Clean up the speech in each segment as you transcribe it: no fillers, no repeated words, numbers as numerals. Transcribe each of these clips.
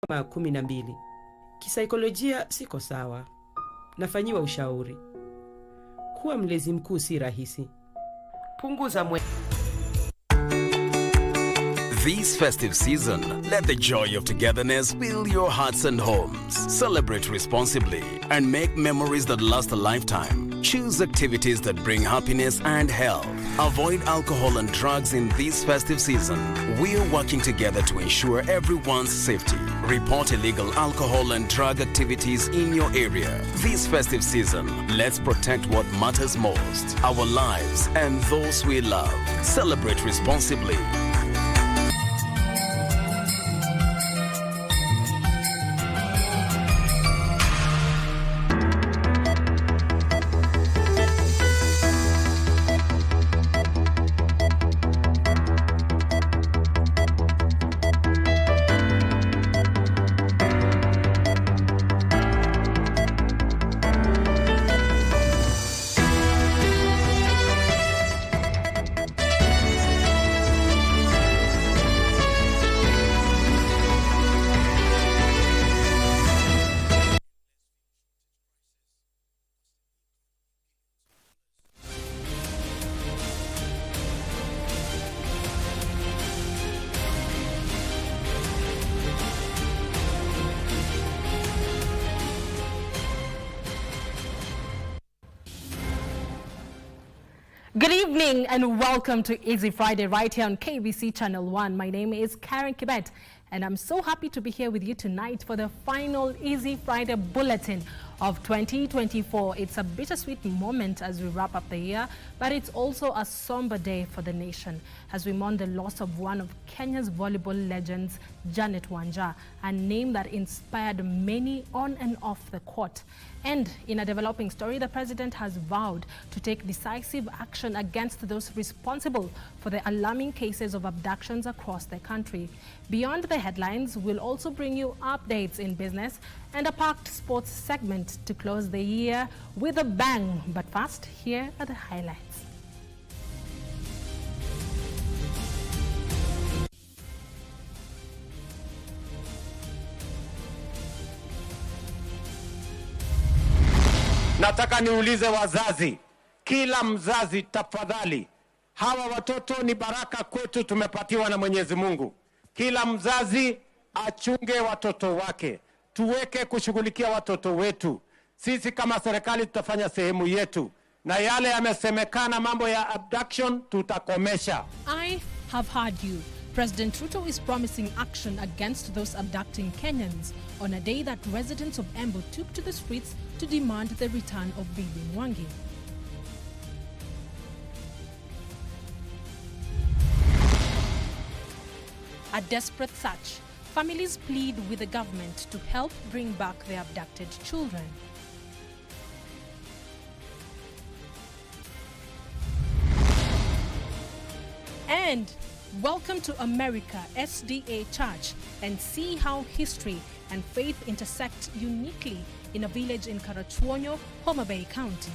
kama 12. Kisaikolojia siko sawa. Nafanyiwa ushauri. Kuwa mlezi mkuu si rahisi. Punguza This festive season, let the joy of togetherness fill your hearts and homes. Celebrate responsibly and make memories that last a lifetime. Choose activities that bring happiness and health. Avoid alcohol and drugs in this festive season. We're working together to ensure everyone's safety. Report illegal alcohol and drug activities in your area. This festive season, let's protect what matters most, our lives and those we love. Celebrate responsibly. Good evening and welcome to Easy Friday right here on KBC Channel 1. My name is Carren Kibett and I'm so happy to be here with you tonight for the final Easy Friday Bulletin of 2024. It's a bittersweet moment as we wrap up the year, but it's also a somber day for the nation as we mourn the loss of one of Kenya's volleyball legends, Janet Wanja, a name that inspired many on and off the court. And in a developing story, the president has vowed to take decisive action against those responsible for the alarming cases of abductions across the country. Beyond the headlines, we'll also bring you updates in business and a packed sports segment to close the year with a bang. But first, here are the highlights. Nataka niulize wazazi, kila mzazi tafadhali, hawa watoto ni baraka kwetu, tumepatiwa na Mwenyezi Mungu. Kila mzazi achunge watoto wake, tuweke kushughulikia watoto wetu. Sisi kama serikali tutafanya sehemu yetu, na yale yamesemekana mambo ya abduction tutakomesha. I have heard you. President Ruto is promising action against those abducting Kenyans on a day that residents of Embu took to the streets to demand the return of Billy Mwangi. A desperate search. Families plead with the government to help bring back their abducted children. And welcome to America SDA Church and see how history and faith intersect uniquely in a village in Karachuonyo, Homa Bay County.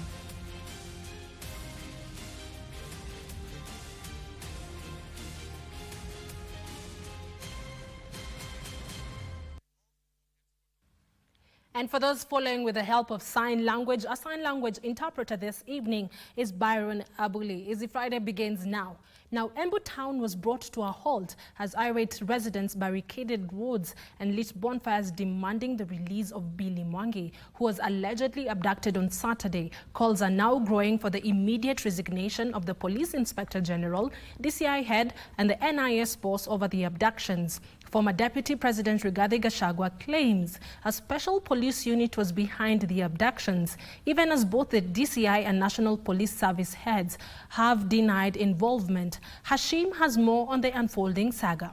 And for those following with the help of sign language, a sign language interpreter this evening is Byron Abuli. Easy Friday begins now. Now, Embu town was brought to a halt as irate residents barricaded roads and lit bonfires demanding the release of Billy Mwangi, who was allegedly abducted on Saturday. Calls are now growing for the immediate resignation of the Police Inspector General, DCI head, and the NIS boss over the abductions. Former Deputy President Rigathi Gachagua claims a special police unit was behind the abductions, even as both the DCI and National Police Service heads have denied involvement. Hashim has more on the unfolding saga.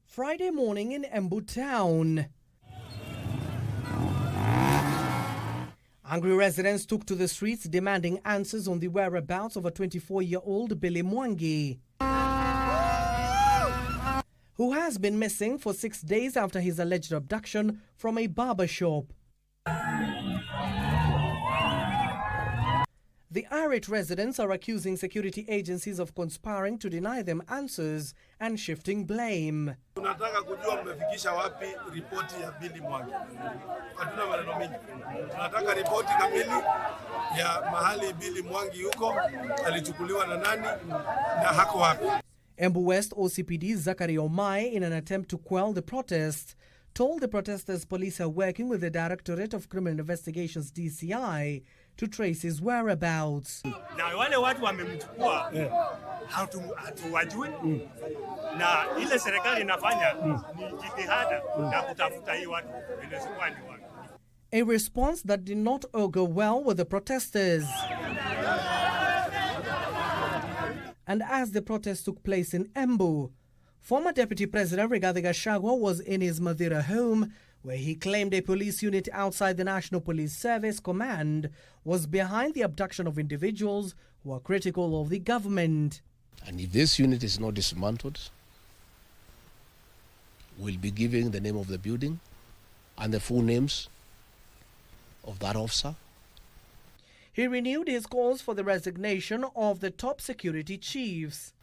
Friday morning in Embu town. Angry residents took to the streets demanding answers on the whereabouts of a 24-year-old Billy Mwangi, who has been missing for 6 days after his alleged abduction from a barber shop. The irate residents are accusing security agencies of conspiring to deny them answers and shifting blame. Tunataka kujua mmefikisha wapi ripoti ya Billy Mwangi. Hatuna maneno mengi. Tunataka ripoti kamili ya mahali Billy Mwangi yuko, alichukuliwa na nani na hako wapi. Embu West OCPD Zachary Omai, in an attempt to quell the protest, told the protesters police are working with the Directorate of Criminal Investigations DCI to trace his whereabouts. Na wale watu wamemchukua hatuwajui na ile serikali inafanya ni jitihada na kutafuta hii watu inasikuwa ni watu. A response that did not augur well with the protesters. And as the protest took place in Embu, former Deputy President Rigathi Gachagua was in his Madeira home, where he claimed a police unit outside the National Police Service Command was behind the abduction of individuals who are critical of the government. And if this unit is not dismantled, we'll be giving the name of the building and the full names of that officer. He renewed his calls for the resignation of the top security chiefs.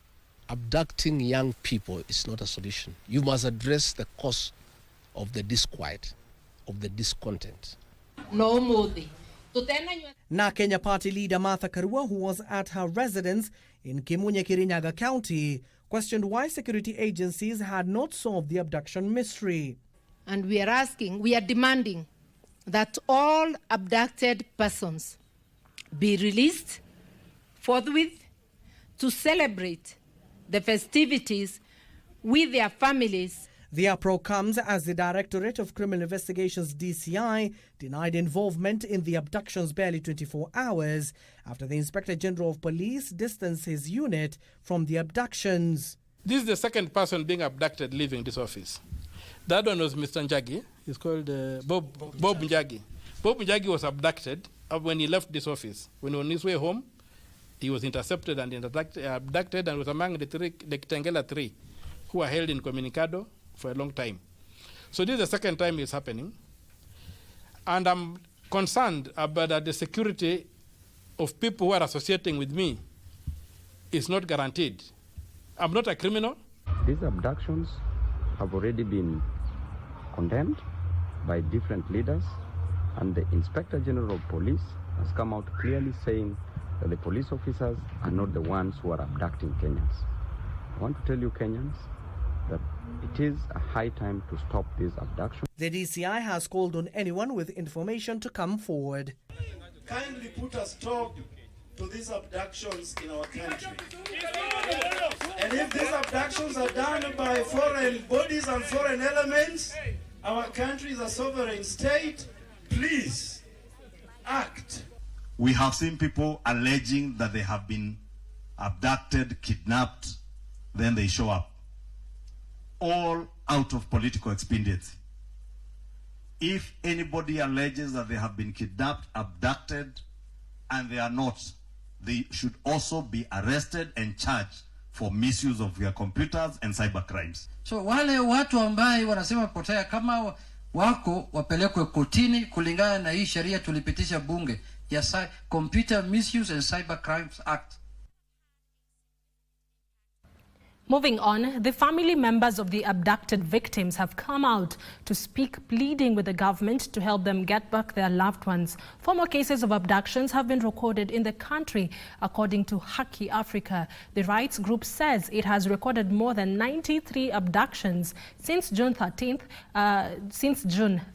Abducting young people is not a solution. You must address the cause of the disquiet, of the discontent. No more. Na Kenya Party leader Martha Karua, who was at her residence in Kimunye Kirinyaga County, questioned why security agencies had not solved the abduction mystery. And we are demanding that all abducted persons be released forthwith to celebrate the festivities with their families. The uproar comes as the Directorate of Criminal Investigations DCI denied involvement in the abductions barely 24 hours after the Inspector General of Police distanced his unit from the abductions. This is the second person being abducted leaving this office. That one was Mr. Njagi. He's called Bob Njagi. Bob Njagi was abducted when he left this office. When he was on his way home, he was intercepted and abducted and was among the Kitengela three who were held in Communicado for a long time. So this is the second time it's happening. And I'm concerned about the security of people who are associating with me is not guaranteed. I'm not a criminal. These abductions have already been condemned by different leaders, and the Inspector General of Police has come out clearly saying that the police officers are not the ones who are abducting Kenyans. I want to tell you Kenyans that it is a high time to stop these abductions. The DCI has called on anyone with information to come forward. Kindly put a stop to these abductions in our country. And if these abductions are done by foreign bodies and foreign elements, our country is a sovereign state, please act. We have seen people alleging that they have been abducted, kidnapped, then they show up. All out of political expediency. If anybody alleges that they have been kidnapped, abducted, and they are not, they should also be arrested and charged for misuse of their computers and cyber crimes. So wale watu ambaye wanasema potea kama wako wapelekwe kotini kulingana na hii sheria tulipitisha bunge ya Computer Misuse and Cyber Crimes Act. Moving on, the family members of the abducted victims have come out to speak, pleading with the government to help them get back their loved ones. 4 more cases of abductions have been recorded in the country, according to Haki Africa. The rights group says it has recorded more than 93 abductions since June 13th,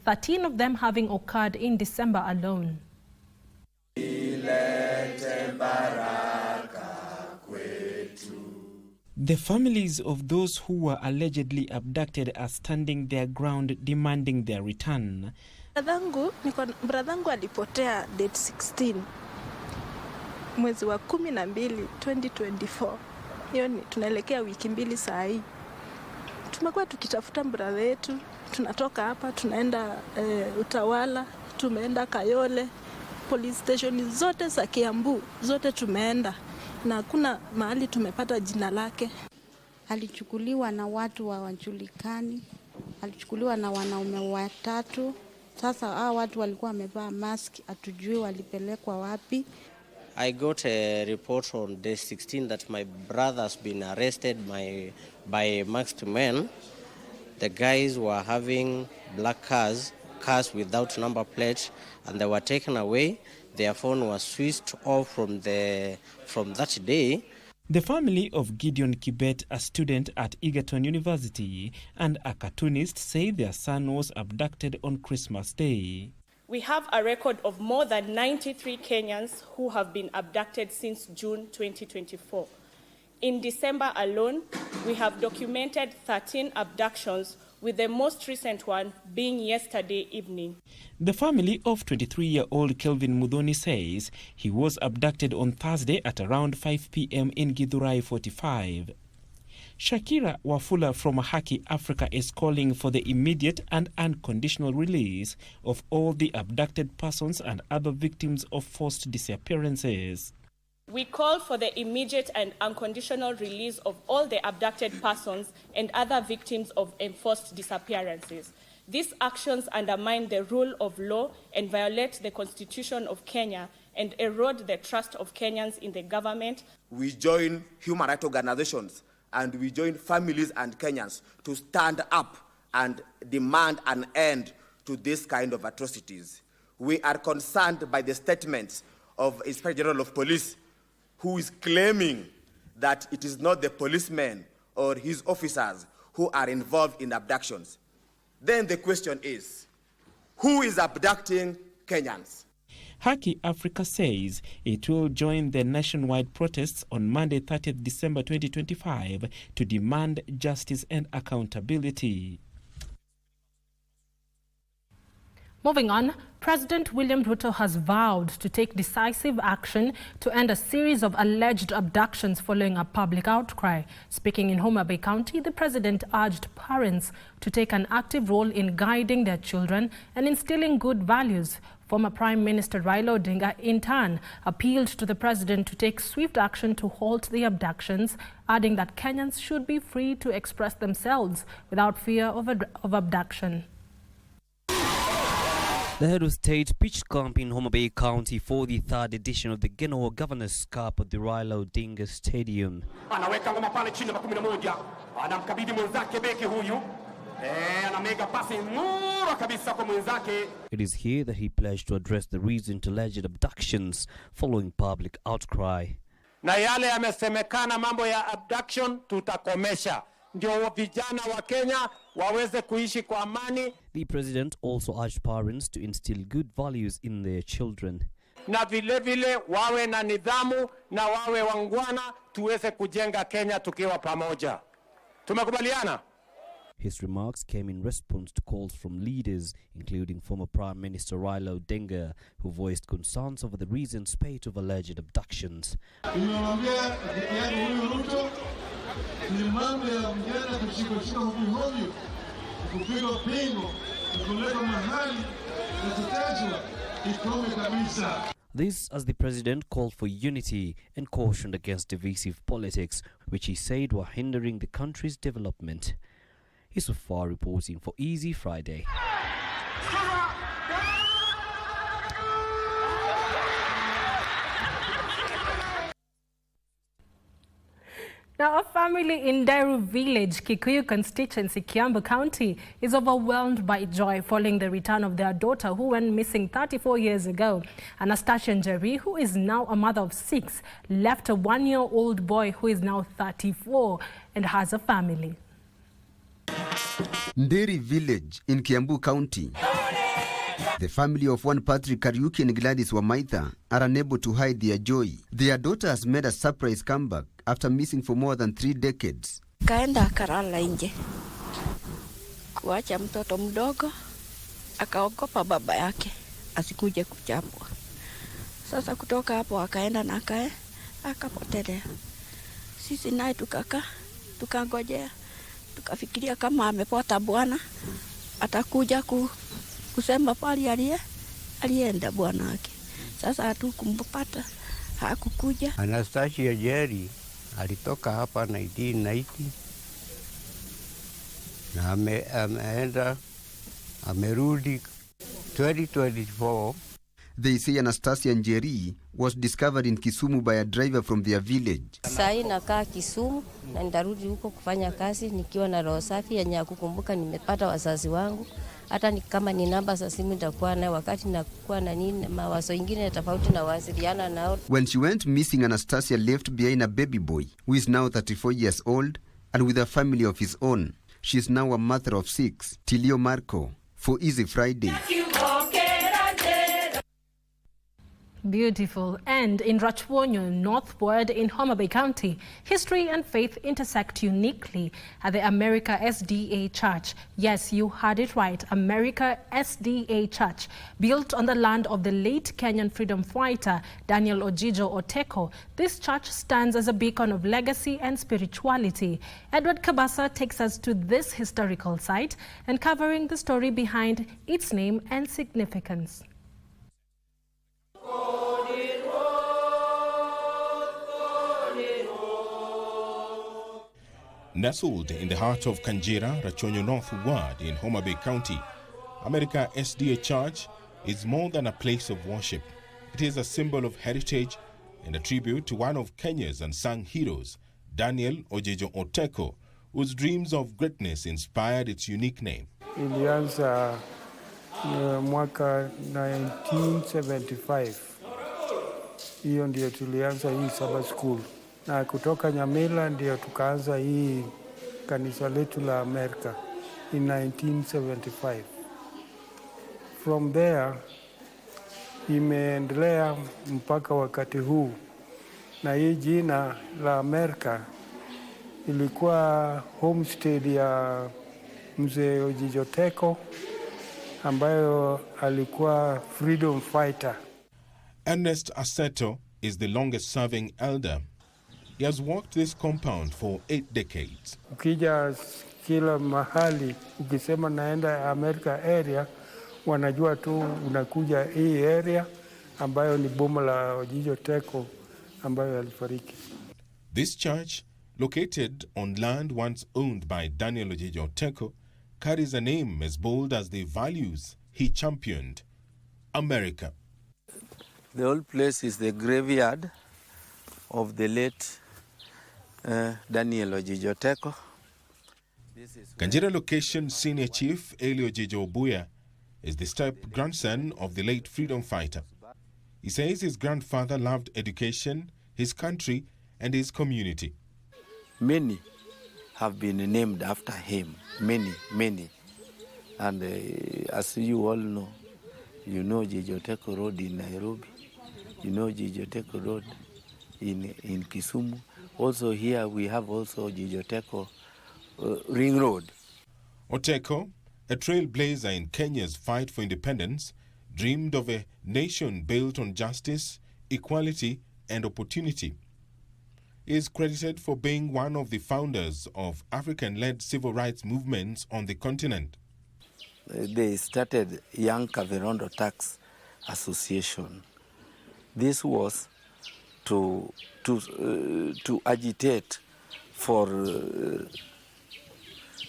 13 of them having occurred in December alone. The families of those who were allegedly abducted are standing their ground demanding their return. Bradhangu alipotea date 16 mwezi wa 12 2024. Hiyo ni tunaelekea wiki mbili saa hii. Tumekuwa tukitafuta brother yetu, tunatoka hapa tunaenda Utawala, tumeenda Kayole, police station zote za Kiambu, zote tumeenda. Na hakuna mahali tumepata jina lake. Alichukuliwa na watu hawajulikani. Alichukuliwa na wanaume 3. Sasa hao watu walikuwa wamevaa mask, hatujui walipelekwa wapi. I got a report on day 16 that my brother has been arrested by masked men. The guys were having black cars without number plates, and they were taken away. Their phone was switched off from that day. The family of Gideon Kibett, a student at Egerton University and a cartoonist, say their son was abducted on Christmas Day. We have a record of more than 93 Kenyans who have been abducted since June 2024. In December alone, we have documented 13 abductions, with the most recent one being yesterday evening. The family of 23-year-old Kelvin Muthoni says he was abducted on Thursday at around 5 p.m. in Githurai 45. Shakira Wafula from Haki Africa is calling for the immediate and unconditional release of all the abducted persons and other victims of forced disappearances. We call for the immediate and unconditional release of all the abducted persons and other victims of enforced disappearances. These actions undermine the rule of law and violate the Constitution of Kenya and erode the trust of Kenyans in the government. We join human rights organizations and we join families and Kenyans to stand up and demand an end to this kind of atrocities. We are concerned by the statements of Inspector General of Police, who is claiming that it is not the policemen or his officers who are involved in abductions. Then the question is, who is abducting Kenyans? Haki Africa says it will join the nationwide protests on Monday, 30th December 2025 to demand justice and accountability. Moving on, President William Ruto has vowed to take decisive action to end a series of alleged abductions following a public outcry. Speaking in Homa Bay County, the president urged parents to take an active role in guiding their children and instilling good values. Former Prime Minister Raila Odinga, in turn, appealed to the president to take swift action to halt the abductions, adding that Kenyans should be free to express themselves without fear of abduction. The head of state pitched camp in Homa Bay County for the third edition of the Genoa Governor's Cup at the Raila Odinga Stadium. Anaweka ngoma pale chini na 11, anamkabidhi mwenzake beki huyu, anamega pasi nzuri kabisa kwa mwenzake. It is here that he pledged to address the recent alleged abductions following public outcry. Na yale yamesemekana mambo ya abduction tutakomesha, ndio vijana wa Kenya waweze kuishi kwa amani. The president also urged parents to instill good values in their children. Na vile vile wawe na nidhamu na wawe wangwana, tuweze kujenga Kenya tukiwa pamoja. Tumekubaliana? His remarks came in response to calls from leaders, including former Prime Minister Raila Odinga, who voiced concerns over the recent spate of alleged abductions. This as the president called for unity and cautioned against divisive politics, which he said were hindering the country's development. Isufar reporting for Easy Friday. Now, a family in Dairu Village, Kikuyu constituency, Kiambu County, is overwhelmed by joy following the return of their daughter who went missing 34 years ago. Anastasia Njeri, who is now a mother of 6, left a 1-year-old boy who is now 34 and has a family. Nderi Village in Kiambu County. The family of one Patrick Kariuki and Gladys Wamaitha are unable to hide their joy. Their daughter has made a surprise comeback after missing for more than 3 decades. Kaenda akarala nje. Kuacha mtoto mdogo, akaogopa baba yake asikuje kuchapwa. Sasa kutoka hapo akaenda na akapotelea. Sisi naye tukangojea. Tukafikiria kama amepota bwana atakuja kusema pali alienda bwana wake. Sasa hatukumpata, hakukuja. Anastasia Njeri alitoka hapa 1990 na ameenda amerudi 2024. They say Anastasia Njeri was discovered in Kisumu by a driver from their village. Sai nakaa Kisumu na nitarudi huko kufanya kazi nikiwa na roho safi yenye kukumbuka nimepata wazazi wangu. Hata kama ni namba za simu nitakuwa nayo wakati nakuwa na nini mawazo ingine tofauti na wasiliana nao. When she went missing, Anastasia left behind a baby boy who is now 34 years old and with a family of his own. She is now a mother of 6. Tilio Marco for Easy Friday. Beautiful. And in Rachwonyo, northward in Homa Bay County, history and faith intersect uniquely at the America SDA Church. Yes, you heard it right, America SDA Church. Built on the land of the late Kenyan freedom fighter Daniel Ojijo Oteko, this church stands as a beacon of legacy and spirituality. Edward Kabasa takes us to this historical site and covering the story behind its name and significance. Nestled in the heart of Kanjira, Rachonyo Northward in Homa Bay County, America SDA Church is more than a place of worship. It is a symbol of heritage and a tribute to one of Kenya's unsung heroes, Daniel Ojijo Oteko, whose dreams of greatness inspired its unique name. Ilianza mwaka 1975. Hiyo ndio tulianza hii Sabbath School. Na kutoka Nyamila ndio tukaanza hii kanisa letu la Amerika in 1975. From there imeendelea mpaka wakati huu, na hii jina la Amerika ilikuwa homestead ya mzee Ojijo Oteko ambayo alikuwa freedom fighter. Ernest Aseto is the longest serving elder. He has worked this compound for 8 decades. Ukija kila mahali ukisema naenda America area, wanajua tu unakuja hii area ambayo ni boma la Ojijo Oteko ambayo alifariki. This church, located on land once owned by Daniel Ojijo Oteko, carries a name as bold as the values he championed: America. The whole place is the graveyard of the late Daniel Ojijo Oteko. Kanjira Location Senior Chief Eli Ojijo Obuya is the step-grandson of the late freedom fighter. He says his grandfather loved education, his country, and his community. Many have been named after him, many. And as you all know, you know Ojijo Oteko Road in Nairobi, you know Ojijo Oteko Road in Kisumu. Also here we have also Ojijo Oteko Ring Road. Oteko, a trailblazer in Kenya's fight for independence, dreamed of a nation built on justice, equality, and opportunity. He is credited for being one of the founders of African-led civil rights movements on the continent. They started Young Kavirondo Tax Association. This was to agitate for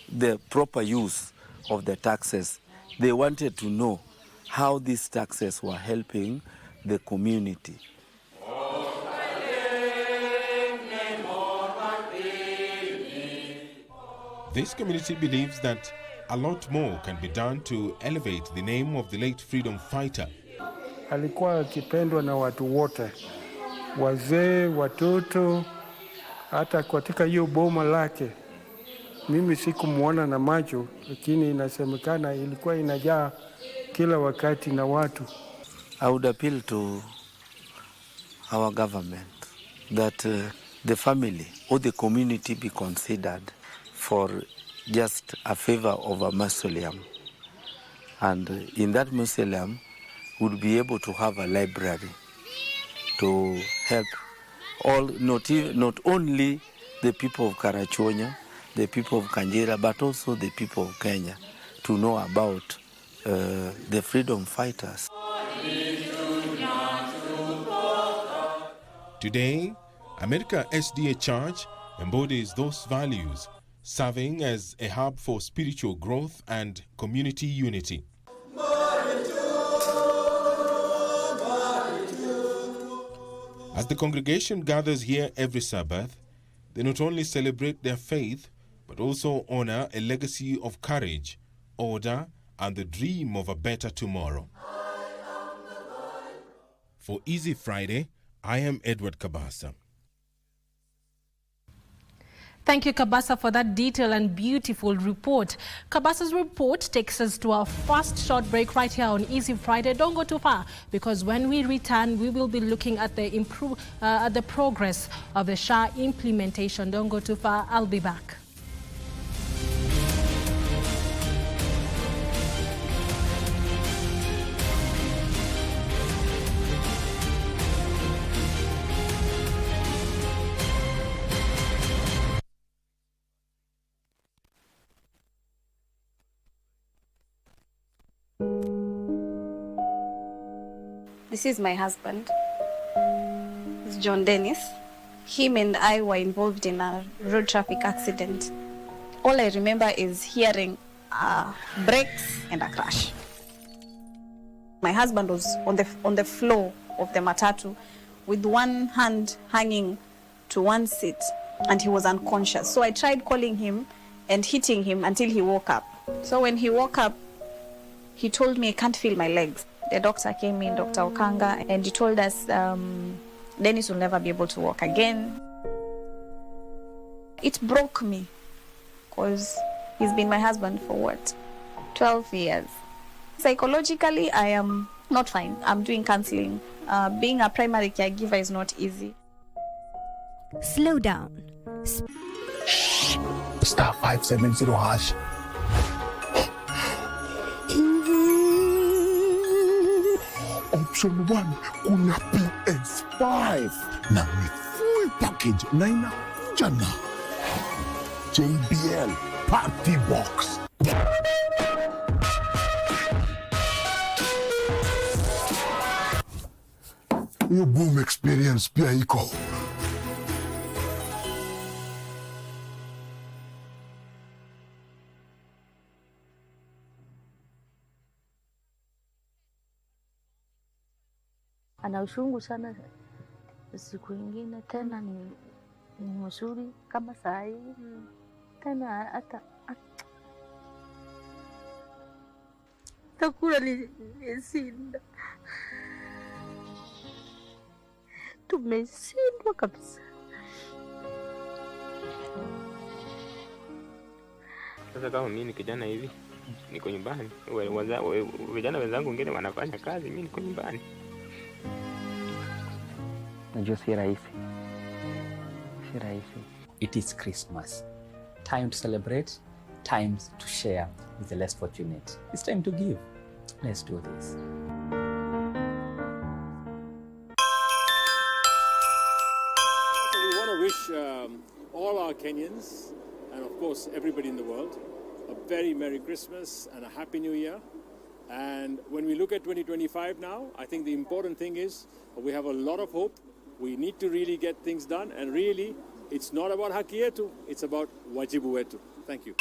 the proper use of the taxes. They wanted to know how these taxes were helping the community. This community believes that a lot more can be done to elevate the name of the late freedom fighter. Alikuwa akipendwa na watu wote, wazee, watoto, hata katika hiyo boma lake. Mimi sikumuona na macho, lakini inasemekana ilikuwa inajaa kila wakati na watu. I would appeal to our government that the family or the community be considered for just a favor of a mausoleum. And in that mausoleum, would be able to have a library to help all, not only the people of Karachuonyo, the people of Kanjira, but also the people of Kenya to know about the freedom fighters. Today, America SDA Church embodies those values, serving as a hub for spiritual growth and community unity. As the congregation gathers here every Sabbath, they not only celebrate their faith, but also honor a legacy of courage, order, and the dream of a better tomorrow. For Easy Friday, I am Edward Kabasa. Thank you, Kabasa, for that detailed and beautiful report. Kabasa's report takes us to our first short break right here on Easy Friday. Don't go too far, because when we return, we will be looking at the progress of the SHA implementation. Don't go too far. I'll be back. This is my husband. It's John Dennis. Him and I were involved in a road traffic accident. All I remember is hearing brakes and a crash. My husband was on the floor of the matatu with one hand hanging to one seat, and he was unconscious. So I tried calling him and hitting him until he woke up. So when he woke up, he told me, I can't feel my legs. The doctor came in, Dr. Okanga, and he told us Dennis will never be able to walk again. It broke me, because he's been my husband for what, 12 years. Psychologically, I am not fine. I'm doing counseling. Being a primary caregiver is not easy. Slow down. Star 570 hash. Option 1 kuna PS5 na ni full package na inakuja na JBL Party Box. Hiyo boom experience pia iko. Ana ushungu sana. Siku ingine tena ni mzuri kama saa hii. Tena hata takula ni sinda. Tumeshindwa kabisa. Sasa kama mimi ni kijana hivi, niko nyumbani. Vijana wenzangu wengine wanafanya kazi, mimi niko nyumbani. Najua si rahisi. It is Christmas. Time to celebrate, time to share with the less fortunate. It's time to give. Let's do this. We want to wish all our Kenyans, and of course everybody in the world, a very Merry Christmas and a Happy New Year. And when we look at 2025 now, I think the important thing is we have a lot of hope. We need to really get things done, and really, it's not about haki yetu, it's about wajibu wetu. Thank you.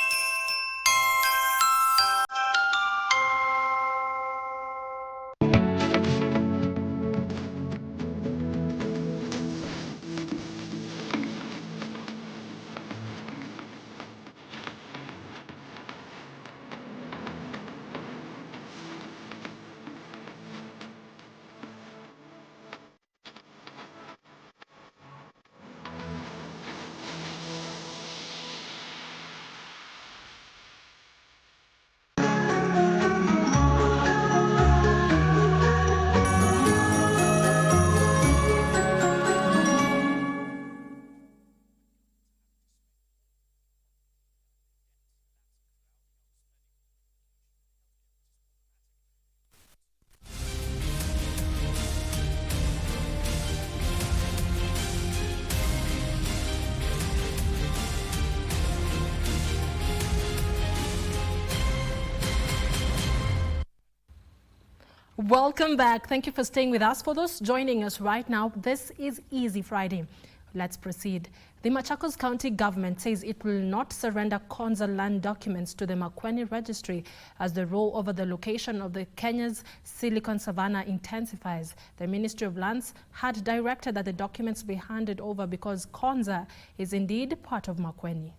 Welcome back. Thank you for staying with us. For those joining us right now, this is Easy Friday. Let's proceed. The Machakos County government says it will not surrender Konza land documents to the Makueni registry as the row over the location of the Kenya's Silicon Savannah intensifies. The Ministry of Lands had directed that the documents be handed over because Konza is indeed part of Makueni.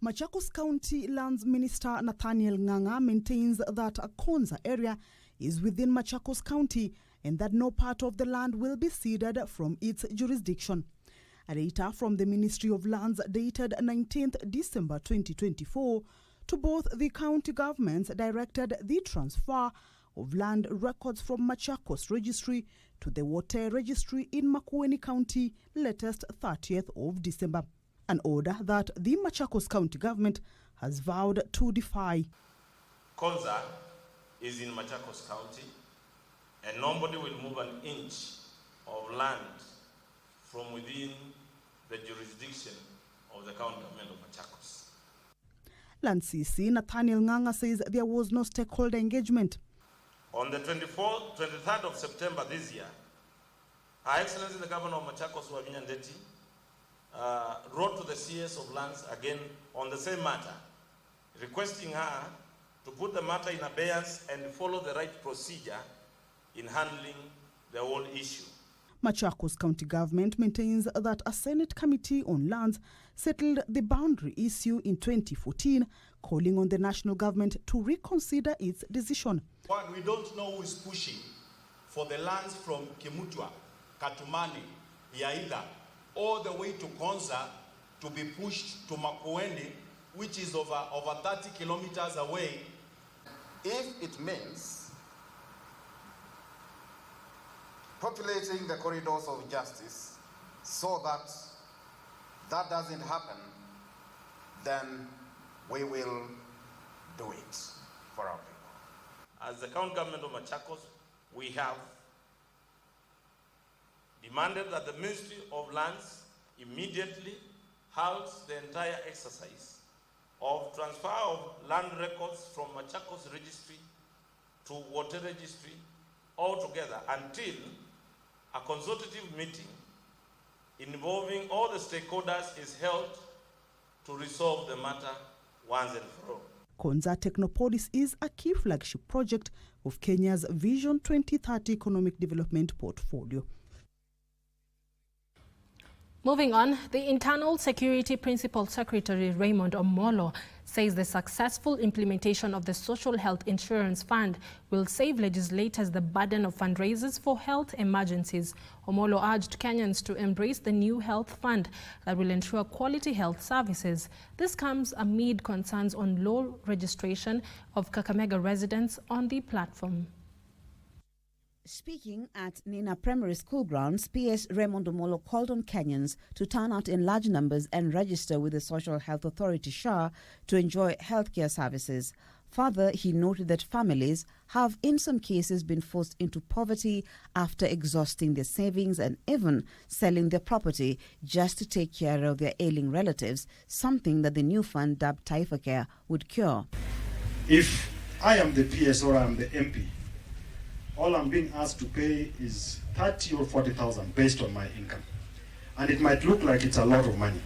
Machakos County Lands Minister Nathaniel Ng'ang'a maintains that a Konza area is within Machakos County and that no part of the land will be ceded from its jurisdiction. A data from the Ministry of Lands dated 19th December 2024 to both the county governments directed the transfer of land records from Machakos Registry to the Wote Registry in Makueni County latest 30th of December. An order that the Machakos County government has vowed to defy. Konza is in Machakos County, and nobody will move an inch of land from within the jurisdiction of the county government of Machakos. Land CC Nathaniel Ng'ang'a says there was no stakeholder engagement. On the 23rd of September this year, Her Excellency the Governor of Machakos, Wavinya Ndeti, wrote to the CS of Lands again on the same matter, requesting her to put the matter in abeyance and follow the right procedure in handling the whole issue. Machakos County government maintains that a Senate Committee on Lands settled the boundary issue in 2014, calling on the national government to reconsider its decision. We don't know who is pushing for the lands from Kimutwa, Katumani, Yaida, all the way to Konza to be pushed to Makueni, which is over 30 kilometers away. If it means populating the corridors of justice so that that doesn't happen, then we will do it for our people. As the county government of Machakos, we have demanded that the Ministry of Lands immediately halts the entire exercise of transfer of land records from Machakos Registry to Water Registry altogether until a consultative meeting involving all the stakeholders is held to resolve the matter once and for all. Konza Technopolis is a key flagship project of Kenya's Vision 2030 economic development portfolio. Moving on, the Internal Security Principal Secretary Raymond Omolo says the successful implementation of the Social Health Insurance Fund will save legislators the burden of fundraisers for health emergencies. Omolo urged Kenyans to embrace the new health fund that will ensure quality health services. This comes amid concerns on low registration of Kakamega residents on the platform. Speaking at Nina Primary School grounds, PS Raymond Omolo called on Kenyans to turn out in large numbers and register with the Social Health Authority SHA to enjoy healthcare services. Further, he noted that families have in some cases been forced into poverty after exhausting their savings and even selling their property just to take care of their ailing relatives, something that the new fund dubbed Taifa Care would cure. If I am the PS or I am the MP, all I'm being asked to pay is 30 or 40,000 based on my income. And it might look like it's a lot of money.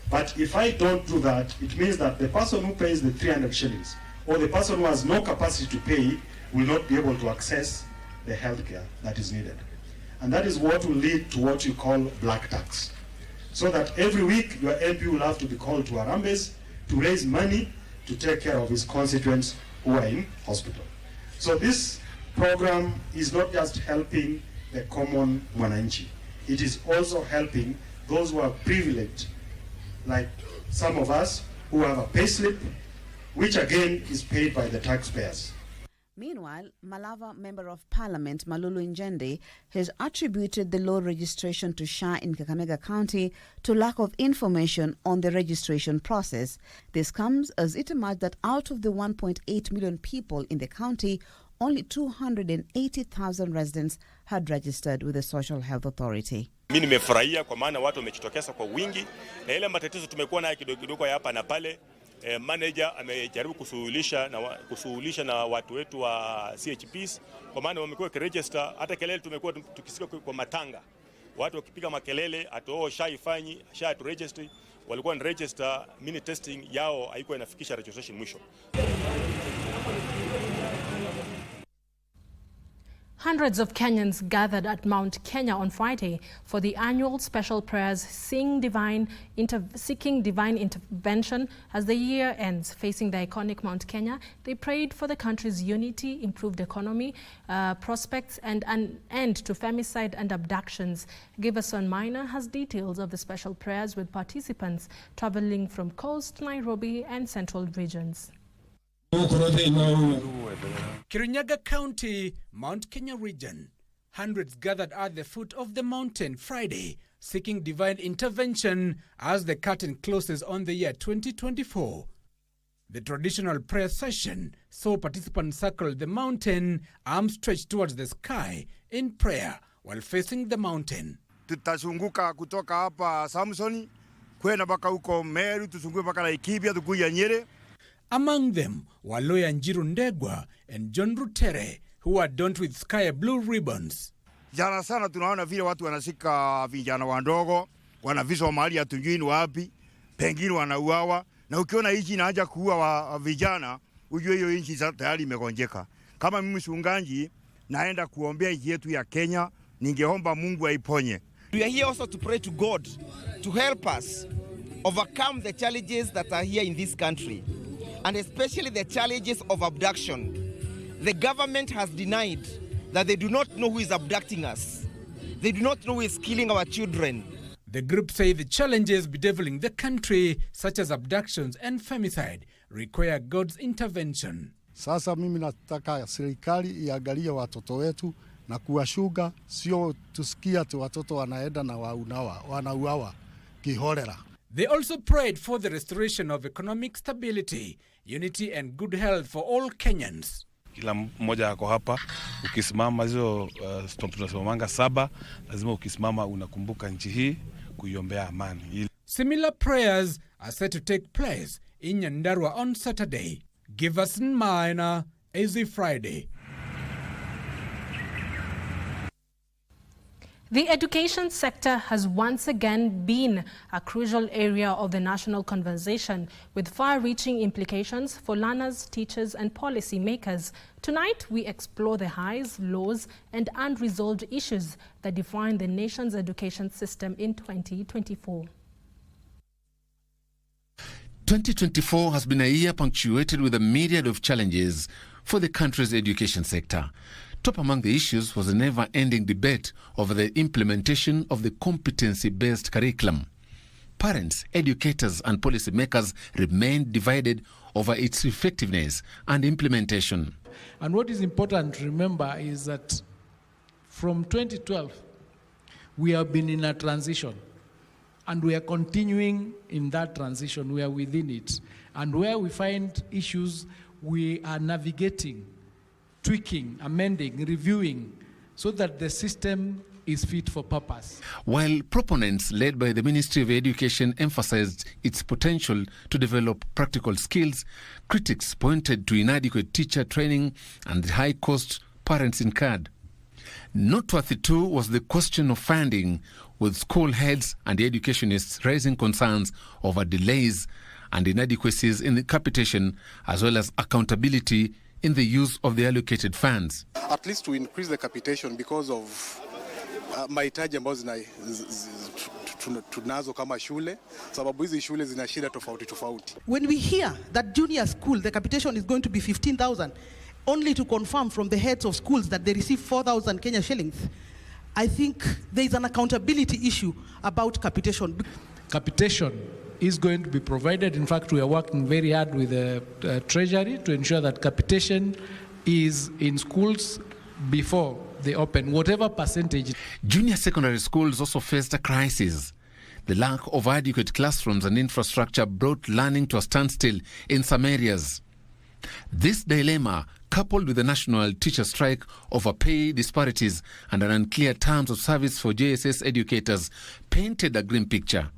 But if I don't do that, it means that the person who pays the 300 shillings or the person who has no capacity to pay will not be able to access the healthcare that is needed. And that is what will lead to what you call black tax. So that every week your MP will have to be called to Harambes to raise money to take care of his constituents who are in hospital. So this program is not just helping the common mwananchi. It is also helping those who are privileged, like some of us who have a payslip, which again is paid by the taxpayers. Meanwhile, Malava Member of Parliament Malulu Njende has attributed the low registration to SHA in Kakamega County to lack of information on the registration process. This comes as it emerged that out of the 1.8 million people in the county, only 280,000 residents had registered with the Social Health Authority. Mimi nimefurahia kwa maana watu wamejitokeza kwa wingi na ile matatizo tumekuwa nayo kidogo hapa na pale. Manager amejaribu kusuluhisha na watu wetu wa CHPs kwa maana wamekuwa register, hata kelele tumekuwa tukisikia kwa matanga. watu wakipiga makelele ati shaifanyi sha to register, walikuwa ni register, mini testing yao haikuwa inafikisha registration mwisho. Hundreds of Kenyans gathered at Mount Kenya on Friday for the annual special prayers seeking divine intervention as the year ends. Facing the iconic Mount Kenya, they prayed for the country's unity, improved economy, prospects, and an end to femicide and abductions. Giverson Minor has details of the special prayers with participants traveling from coast, Nairobi, and central regions. Kirinyaga County, Mount Kenya region. Hundreds gathered at the foot of the mountain Friday, seeking divine intervention as the curtain closes on the year 2024. The traditional prayer session saw participants circle the mountain, arms stretched towards the sky in prayer while facing the mountain. Tutazunguka kutoka hapa Samsoni, kwenda mpaka huko Meru, tuzunguke mpaka Laikipia, tukuja Nyeri. Among them were lawyer Njiru Ndegwa and John Rutere, who are donned with sky blue ribbons. Jana sana tunaona vile watu wanashika vijana wandogo, wanaviswa mahali hatujui ni wapi, pengine wanauawa, na ukiona nchi inaanza kuua wa vijana, ujue hiyo nchi tayari imegonjeka. Kama mimi mchungaji naenda kuombea nchi yetu ya Kenya, ningeomba Mungu aiponye. We are here also to pray to God to help us overcome the challenges that are here in this country, and especially the challenges of abduction. The government has denied that they do not know who is abducting us. They do not know who is killing our children. The group say the challenges bedeviling the country, such as abductions and femicide, require God's intervention. Sasa mimi nataka serikali iangalie watoto wetu na kuwashuga, sio tusikia tu watoto wanaenda na wanauawa kiholela. They also prayed for the restoration of economic stability, unity and good health for all Kenyans. Kila mmoja ako hapa, ukisimama hizo tunasimamanga 7, lazima ukisimama unakumbuka nchi hii, kuiombea amani. Similar prayers are set to take place in Nyandarua on Saturday. Giverson Minor, Easy Friday. The education sector has once again been a crucial area of the national conversation, with far-reaching implications for learners, teachers, and policy makers. Tonight, we explore the highs, lows, and unresolved issues that define the nation's education system in 2024. 2024 has been a year punctuated with a myriad of challenges for the country's education sector. Top among the issues was a never-ending debate over the implementation of the competency-based curriculum. Parents, educators, and policymakers remained divided over its effectiveness and implementation. And what is important to remember is that from 2012, we have been in a transition. And we are continuing in that transition. We are within it. And where we find issues, we are navigating, tweaking, amending, reviewing, so that the system is fit for purpose. While proponents led by the Ministry of Education emphasized its potential to develop practical skills, critics pointed to inadequate teacher training and the high cost parents incurred. Noteworthy too was the question of funding, with school heads and educationists raising concerns over delays and inadequacies in the capitation, as well as accountability in the use of the allocated funds. At least to increase the capitation because of mahitaji ambazo tunazo kama shule, sababu hizi shule zina shida tofauti tofauti. When we hear that junior school, the capitation is going to be 15,000, only to confirm from the heads of schools that they receive 4,000 Kenya shillings, I think there is an accountability issue about capitation. Capitation is going to be provided. In fact, we are working very hard with the Treasury to ensure that capitation is in schools before they open, whatever percentage. Junior secondary schools also faced a crisis. The lack of adequate classrooms and infrastructure brought learning to a standstill in some areas. This dilemma, coupled with the national teacher strike over pay disparities and an unclear terms of service for JSS educators, painted a grim picture.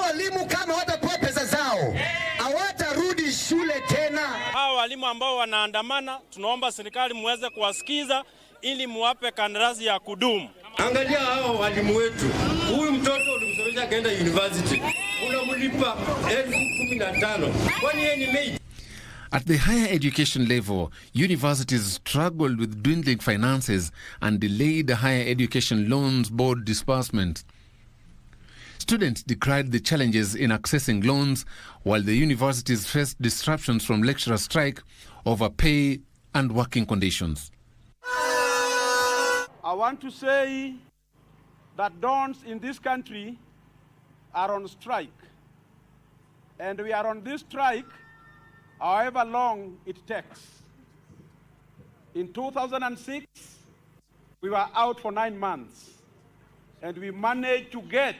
Walimu kama watapewa pesa zao, hawatarudi shule tena. Hao walimu ambao wanaandamana, tunaomba serikali muweze kuwasikiza ili muwape kandarasi ya kudumu. Angalia hao walimu wetu. Huyu mtoto ulimsomesha kaenda university. Unamlipa 15,000. Kwani yeye ni maid? At the higher education level, universities struggled with dwindling finances and delayed the Higher Education Loans Board disbursement. Students decried the challenges in accessing loans, while the universities faced disruptions from lecturer strike over pay and working conditions. I want to say that dons in this country are on strike, and we are on this strike however long it takes. In 2006, we were out for 9 months, and we managed to get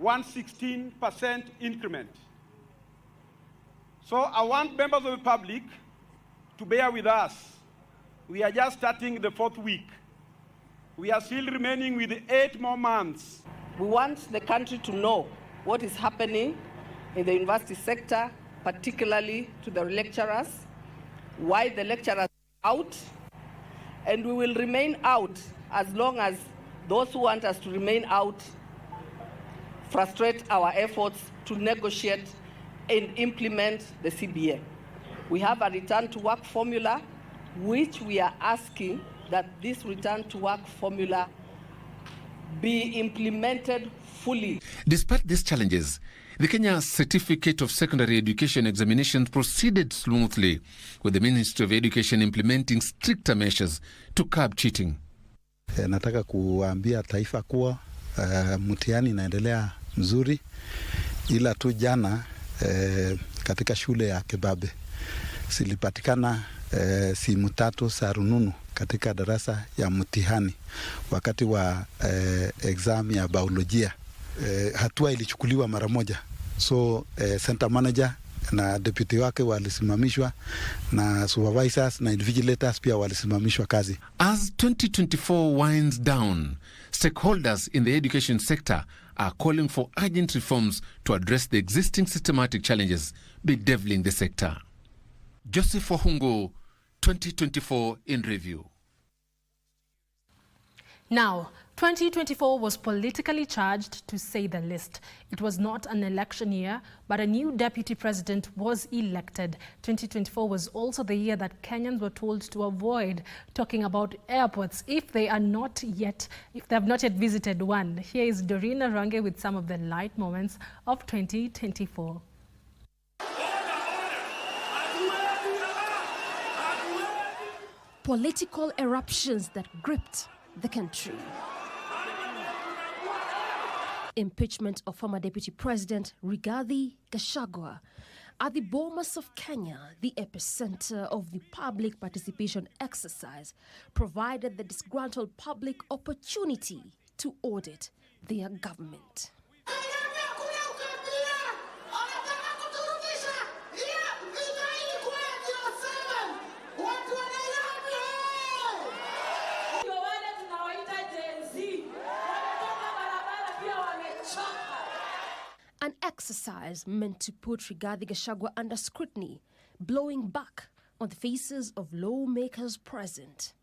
116% increment. So I want members of the public to bear with us. We are just starting the 4th week. We are still remaining with 8 more months. We want the country to know what is happening in the university sector, particularly to the lecturers, why the lecturers are out, and we will remain out as long as those who want us to remain out frustrate our efforts to negotiate and implement the CBA. We have a return to work formula, which we are asking that this return to work formula be implemented fully. Despite these challenges, the Kenya Certificate of Secondary Education examinations proceeded smoothly, with the Ministry of Education implementing stricter measures to curb cheating. Nataka kuambia taifa kuwa mtihani inaendelea mzuri, ila tu jana katika shule ya Kibabe zilipatikana simu 3 za rununu katika darasa ya mtihani wakati wa exam ya biolojia. Hatua ilichukuliwa mara moja, so center manager na deputy wake walisimamishwa na supervisors na invigilators pia walisimamishwa kazi. As 2024 winds down, stakeholders in the education sector are calling for urgent reforms to address the existing systematic challenges bedeviling the sector. Joseph Wahungu, 2024 in review. Now, 2024 was politically charged, to say the least. It was not an election year, but a new deputy president was elected. 2024 was also the year that Kenyans were told to avoid talking about airports if they have not yet visited one. Here is Dorina Range with some of the light moments of 2024. Political eruptions that gripped the country. Impeachment of former Deputy President Rigathi Gachagua. At the Bomas of Kenya, the epicenter of the public participation exercise provided the disgruntled public opportunity to audit their government. An exercise meant to put Rigathi Gachagua under scrutiny, blowing back on the faces of lawmakers present.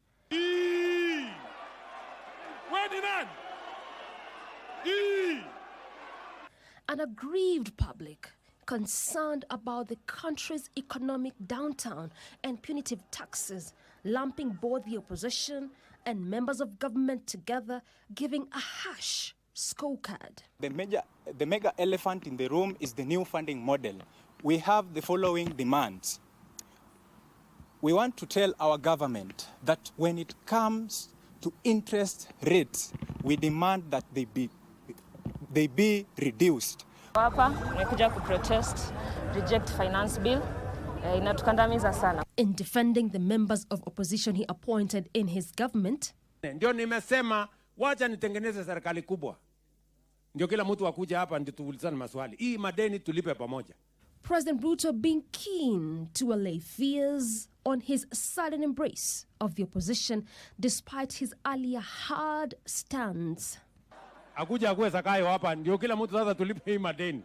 An aggrieved public concerned about the country's economic downturn and punitive taxes, lumping both the opposition and members of government together, giving a harsh scorecard. The mega elephant in the room is the new funding model. We have the following demands. We want to tell our government that when it comes to interest rates, we demand that they be reduced. Hapa nimekuja kuprotest reject finance bill. Inatukandamiza sana. In defending the members of opposition he appointed in his government, ndio nimesema wacha nitengeneze serikali kubwa. Ndio kila mtu akuja hapa ndio tuulizane maswali. Hii madeni tulipe pamoja. President Ruto being keen to allay fears on his sudden embrace of the opposition despite his earlier hard stance. Akuja akuwe Zakayo hapa ndio kila mtu sasa tulipe hii madeni.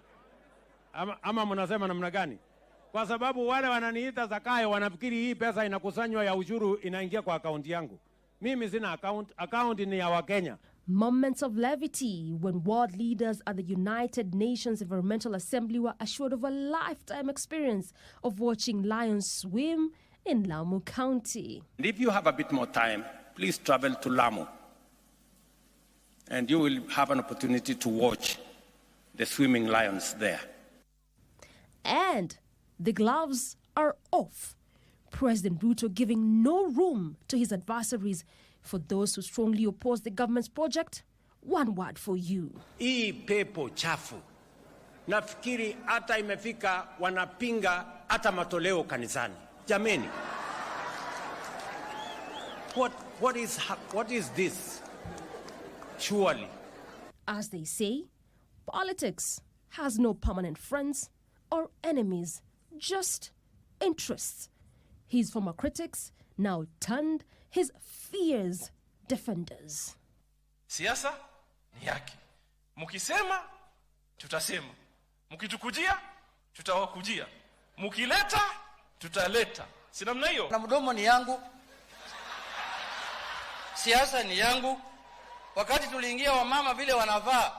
Ama mnasema namna gani? Kwa sababu wale wananiita Zakayo wanafikiri hii pesa inakusanywa ya ushuru inaingia kwa akaunti yangu. Mimi sina account ni ya Wakenya. Moments of levity when world leaders at the United Nations Environmental Assembly were assured of a lifetime experience of watching lions swim in Lamu County. And if you have a bit more time, please travel to Lamu. And you will have an opportunity to watch the swimming lions there. And the gloves are off. President Ruto giving no room to his adversaries. For those who strongly oppose the government's project, one word for you. Hii pepo chafu. Nafikiri hata imefika wanapinga hata matoleo kanisani. Jameni. What is this? Surely. As they say, politics has no permanent friends or enemies, just interests. His former critics now turned his fierce defenders. Siasa ni yake. Mukisema, tutasema. Mukitukujia, tutawakujia. Mukileta, tutaleta. Si namna hiyo? Na mdomo ni yangu. Siasa ni yangu. Wakati tuliingia wamama vile wanavaa,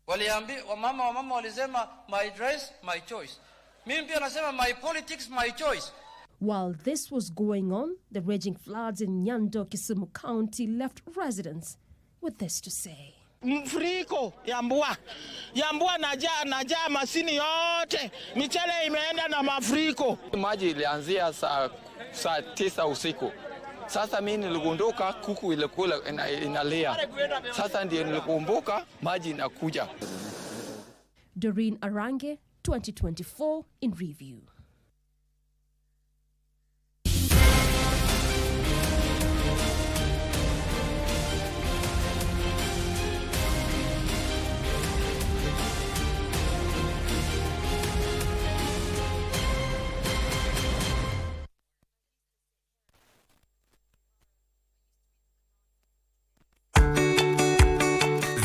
waliambia wamama walisema my dress, my choice. Mimi pia nasema my politics, my choice. While this was going on, the raging floods in Nyando, Kisumu County left residents with this to say. Mfuriko ya mvua najaa masini yote. Michele imeenda na mafuriko. Maji ilianzia saa 9 usiku. Sasa mimi niligunduka kuku ile kula inalia. Sasa ndiye nilikumbuka maji inakuja. Doreen Arange, 2024 in review.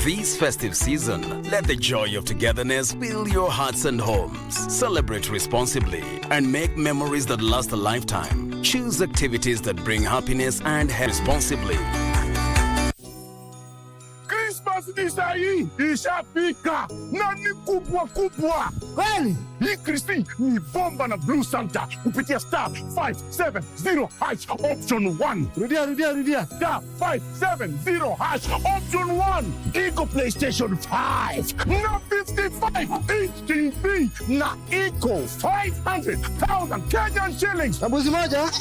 This festive season, let the joy of togetherness fill your hearts and homes. Celebrate responsibly and make memories that last a lifetime. Choose activities that bring happiness and responsibly. Christmas ni sahi, ishafika na ni kubwa. Kweli? Hii Kristi ni bomba na Blue Santa kupitia star 570 hash option 1. Rudia. Star 570 hash option 1. Iko PlayStation 5 na 55 TV na iko 500,000 Kenyan shillings. Na mbuzi moja?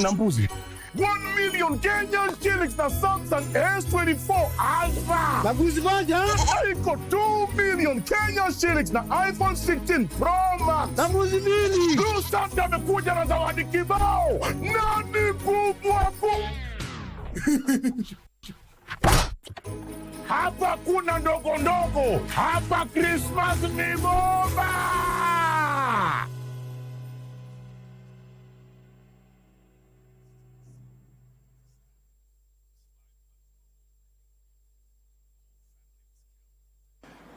Na mbuzi. 1 million Kenyan shillings na Samsung S24 Ultra. Na mbuzi moja? Iko 2 million Kenyan shillings na iPhone 16 Pro Max. Na mbuzi mbili. Blue Santa amekuja na zawadi kibao. Nani kubwa Hapa kuna ndogo. Hapa Christmas ni bomba.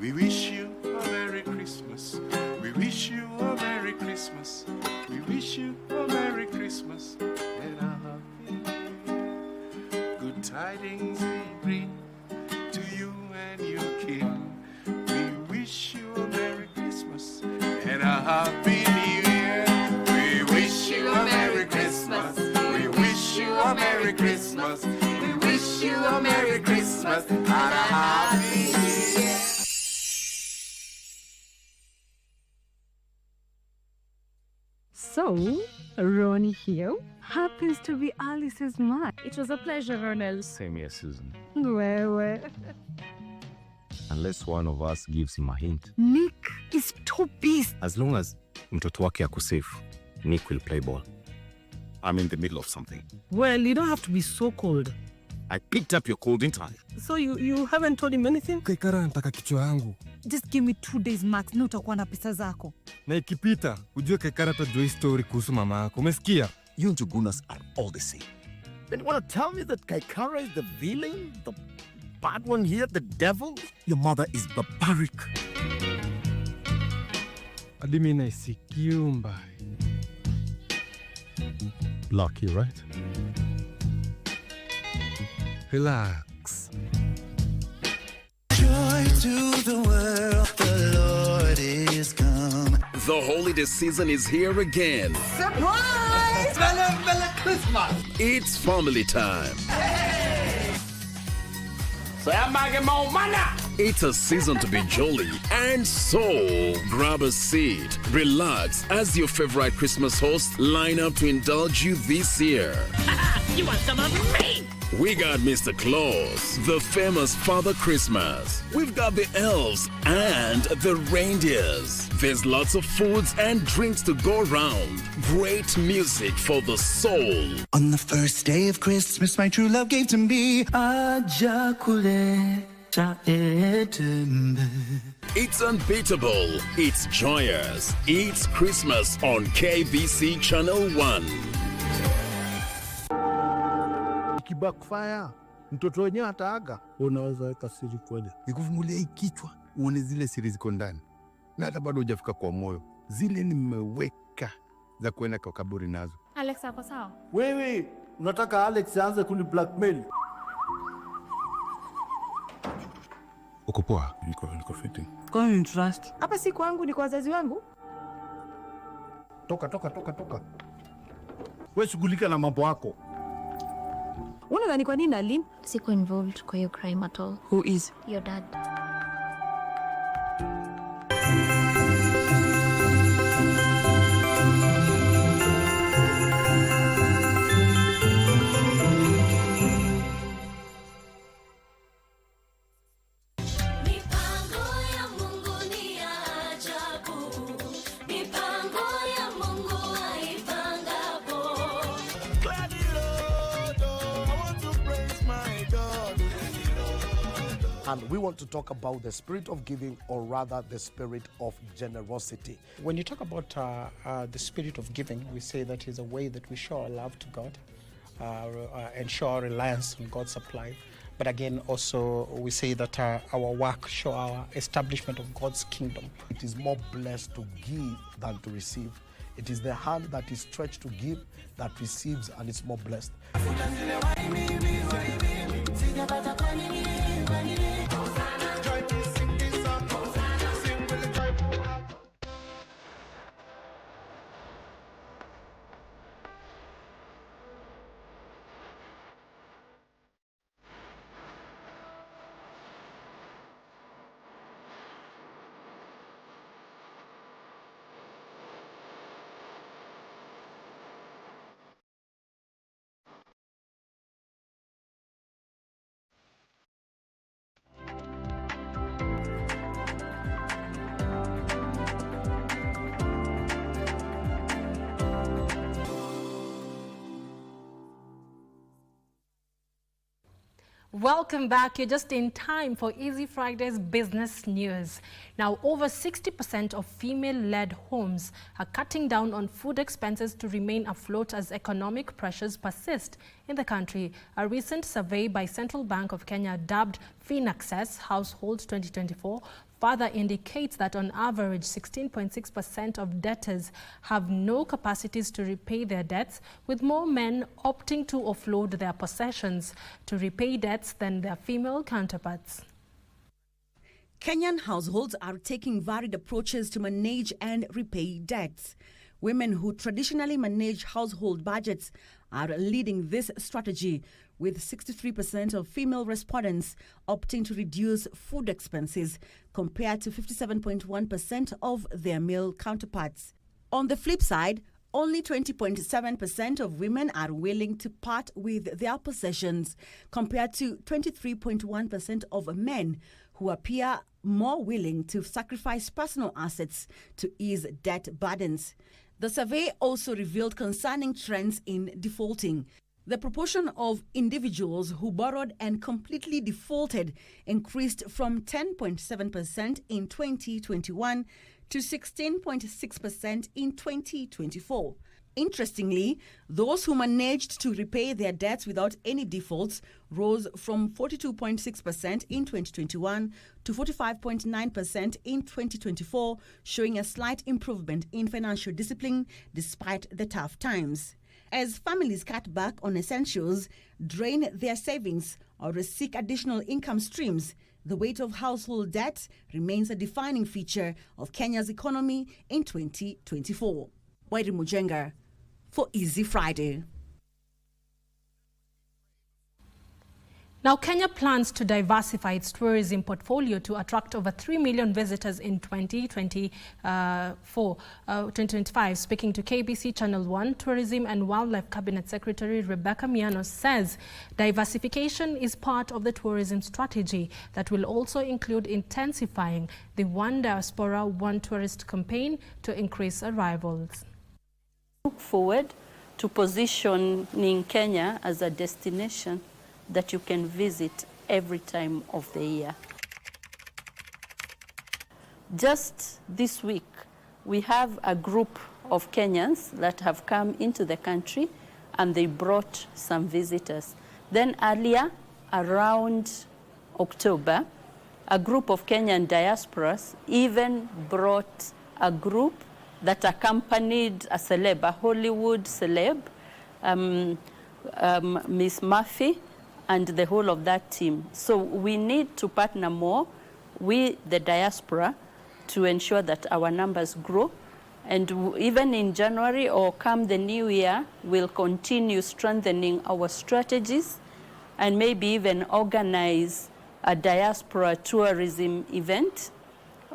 We wish you a Merry Christmas. We wish you a Merry Christmas. We wish you a Merry Christmas and a happy New Year. Good tidings we bring to you and your king. We wish you a Merry Christmas and a happy New Year. We wish you a Merry Christmas. We wish you a Merry Christmas. We wish you a Merry Christmas and a happy New Year. So, Ronnie here happens to be Alice's man. It was a pleasure, Ronald. Same here, Susan. Well. Unless one of us gives him a hint. Nick is too busy. As long as mtoto wake ako safe, Nick will play ball. I'm in the middle of something. Well, you don't have to be so cold. I picked up your cold, didn't I? So you haven't told him anything? Kekara nataka kichwa yangu. Just give me 2 days max, na utakuwa na pesa zako. Na ikipita, ujue Kekara atajua story kuhusu mama yako. Umesikia? You and Jogunas are all the same. Then you want to tell me that Kaikara is the villain? The bad one here? The devil? Your mother is barbaric. Adimi naisikiu mbaya. Lucky, right? Relax. Joy to the world, the Lord is come. The holiday season is here again. Surprise! Merry Christmas! It's family time. It's a season to be jolly, and so grab a seat, relax as your favorite Christmas hosts line up to indulge you this year. You want some of me? We got Mr. Claus, the famous Father Christmas. We've got the elves and the reindeers. There's lots of foods and drinks to go around. Great music for the soul. On the first day of Christmas, my true love gave to me a jaculé. It's unbeatable, it's joyous, it's Christmas on KBC Channel 1. Backfire, mtoto wenyewe ataaga. Unaweza weka siri kweli, nikufungulia hii kichwa uone zile siri ziko ndani, na hata bado hujafika kwa moyo. Zile nimeweka za kuenda kwa kaburi nazo. Alex ako sawa? Wewe unataka Alex aanze kuni blackmail? Uko poa? Niko fiti. Kwa nini trust? Hapa si kwangu, ni kwa wazazi wangu. Toka. Wewe shughulika na mambo yako. Unadhani kwa nini Alim? Siko involved kwa hiyo crime at all. Who is? Your dad. And we want to talk about the spirit of giving, or rather the spirit of generosity. When you talk about the spirit of giving, we say that is a way that we show our love to God and show our reliance on God's supply. But again, also we say that our work show our establishment of God's kingdom. It is more blessed to give than to receive. It is the hand that is stretched to give that receives, and it's more blessed. Welcome back. You're just in time for Easy Friday's business news. Now, over 60% of female-led homes are cutting down on food expenses to remain afloat as economic pressures persist in the country. A recent survey by Central Bank of Kenya, dubbed Finaccess Households 2024, further indicates that on average 16.6% of debtors have no capacities to repay their debts, with more men opting to offload their possessions to repay debts than their female counterparts. Kenyan households are taking varied approaches to manage and repay debts. Women who traditionally manage household budgets are leading this strategy, with 63% of female respondents opting to reduce food expenses compared to 57.1% of their male counterparts. On the flip side, only 20.7% of women are willing to part with their possessions compared to 23.1% of men, who appear more willing to sacrifice personal assets to ease debt burdens. The survey also revealed concerning trends in defaulting. The proportion of individuals who borrowed and completely defaulted increased from 10.7% in 2021 to 16.6% in 2024. Interestingly, those who managed to repay their debts without any defaults rose from 42.6% in 2021 to 45.9% in 2024, showing a slight improvement in financial discipline despite the tough times. as families cut back on essentials, drain their savings, or seek additional income streams. The weight of household debt remains a defining feature of Kenya's economy in 2024. Wairi Mujenga for Easy Friday. Now, Kenya plans to diversify its tourism portfolio to attract over 3 million visitors in 2025. Speaking to KBC Channel 1, Tourism and Wildlife Cabinet Secretary Rebecca Miano says diversification is part of the tourism strategy that will also include intensifying the One Diaspora, One Tourist campaign to increase arrivals. Look forward to positioning Kenya as a destination that you can visit every time of the year. Just this week, we have a group of Kenyans that have come into the country and they brought some visitors. Then earlier, around October, a group of Kenyan diasporas even brought a group that accompanied a celeb, a Hollywood celeb, Miss Murphy, and the whole of that team. So we need to partner more with the diaspora to ensure that our numbers grow. And even in January or come the new year, we'll continue strengthening our strategies and maybe even organize a diaspora tourism event.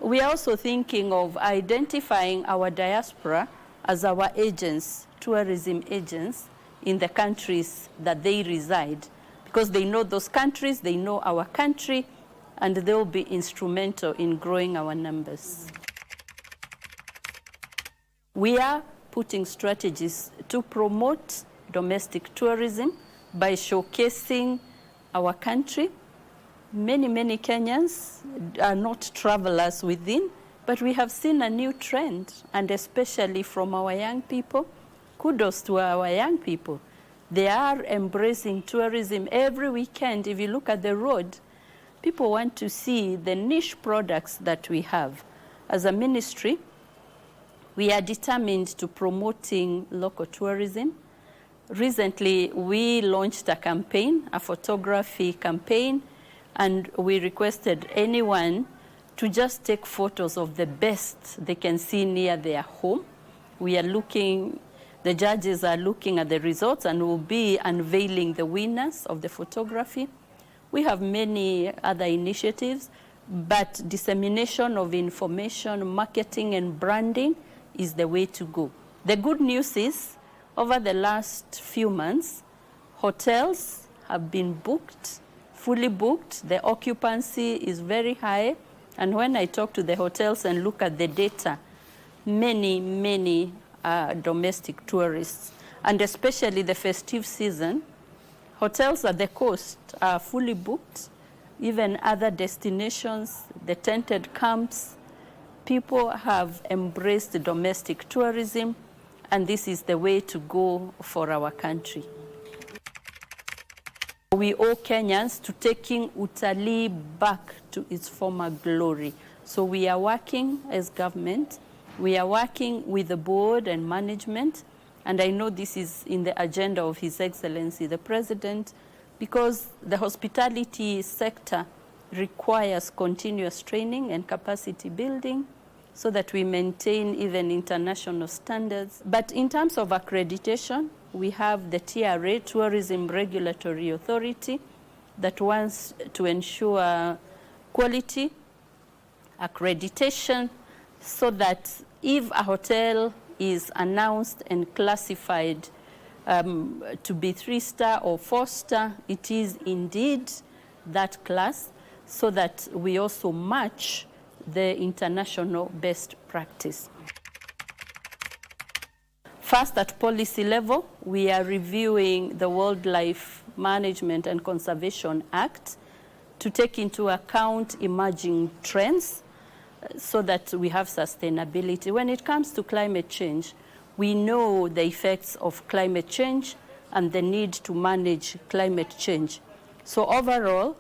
We are also thinking of identifying our diaspora as our agents, tourism agents, in the countries that they reside, because they know those countries, they know our country, and they will be instrumental in growing our numbers. We are putting strategies to promote domestic tourism by showcasing our country. Many Kenyans are not travelers within, but we have seen a new trend, and especially from our young people. Kudos to our young people. They are embracing tourism every weekend. If you look at the road, people want to see the niche products that we have. As a ministry, we are determined to promoting local tourism. Recently, we launched a campaign, a photography campaign, and we requested anyone to just take photos of the best they can see near their home. We are looking, the judges are looking at the results and will be unveiling the winners of the photography. We have many other initiatives, but dissemination of information, marketing and branding is the way to go. The good news is, over the last few months, hotels have been booked, fully booked. The occupancy is very high. And when I talk to the hotels and look at the data, many domestic tourists, and especially the festive season, hotels at the coast are fully booked. Even other destinations, the tented camps, people have embraced domestic tourism, and this is the way to go for our country. We owe Kenyans to taking utalii back to its former glory. So we are working as government, we are working with the board and management, and I know this is in the agenda of His Excellency the President, because the hospitality sector requires continuous training and capacity building so that we maintain even international standards. But in terms of accreditation, we have the TRA, Tourism Regulatory Authority, that wants to ensure quality, accreditation, so that if a hotel is announced and classified to be 3-star or 4-star, it is indeed that class, so that we also match the international best practice. First, at policy level, we are reviewing the Wildlife Management and Conservation Act to take into account emerging trends so that we have sustainability. When it comes to climate change, we know the effects of climate change and the need to manage climate change. So overall,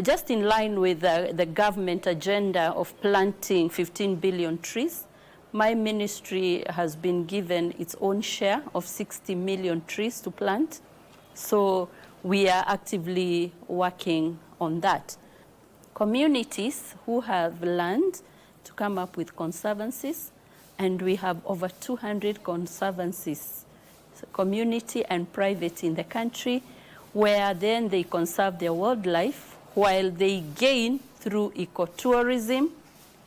just in line with the government agenda of planting 15 billion trees, my ministry has been given its own share of 60 million trees to plant. So we are actively working on that. Communities who have land to come up with conservancies, and we have over 200 conservancies, community and private in the country, where then they conserve their wildlife while they gain through ecotourism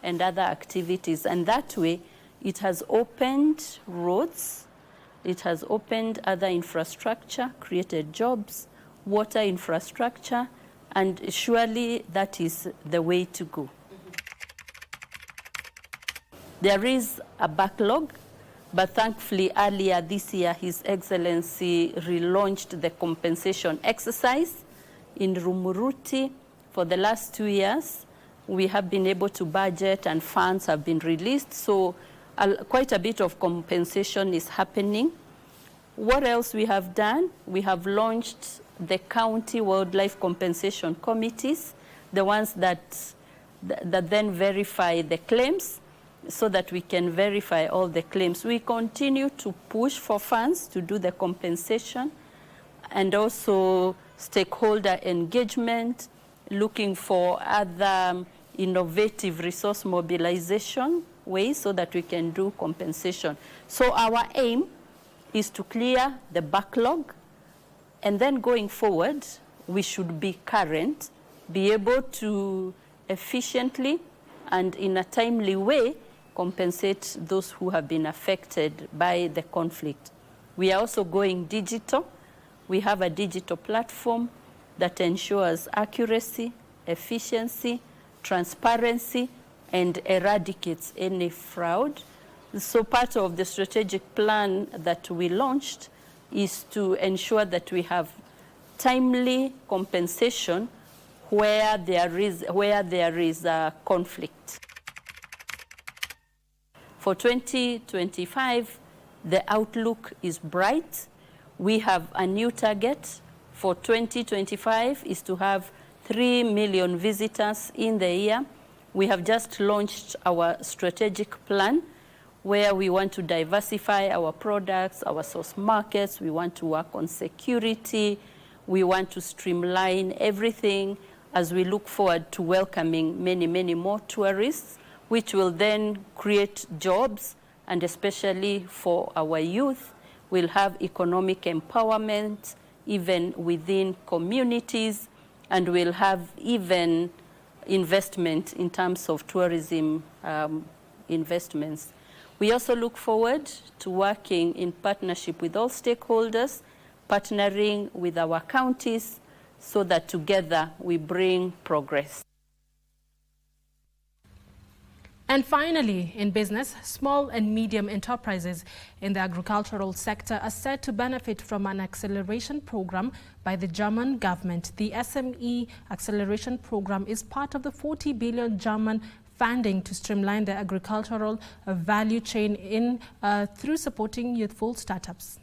and other activities. And that way, it has opened roads, it has opened other infrastructure, created jobs, water infrastructure, and surely that is the way to go. There is a backlog, but thankfully earlier this year, His Excellency relaunched the compensation exercise in Rumuruti. For the last 2 years, we have been able to budget and funds have been released, so quite a bit of compensation is happening. What else we have done? We have launched the county wildlife compensation committees, the ones that then verify the claims, so that we can verify all the claims. We continue to push for funds to do the compensation, and also stakeholder engagement, looking for other innovative resource mobilization ways so that we can do compensation. So our aim is to clear the backlog, and then going forward, we should be current, be able to efficiently and in a timely way compensate those who have been affected by the conflict. We are also going digital. We have a digital platform that ensures accuracy, efficiency, transparency, and eradicates any fraud. So part of the strategic plan that we launched is to ensure that we have timely compensation where there is a conflict. For 2025, the outlook is bright. We have a new target for 2025 is to have 3 million visitors in the year. We have just launched our strategic plan where we want to diversify our products, our source markets. We want to work on security. We want to streamline everything as we look forward to welcoming many, many more tourists, which will then create jobs, and especially for our youth, we'll have economic empowerment even within communities, and we'll have even investment in terms of tourism investments. We also look forward to working in partnership with all stakeholders, partnering with our counties so that together we bring progress. And finally, in business, small and medium enterprises in the agricultural sector are said to benefit from an acceleration program by the German government. The SME acceleration program is part of the 40 billion German funding to streamline the agricultural value chain through supporting youthful startups.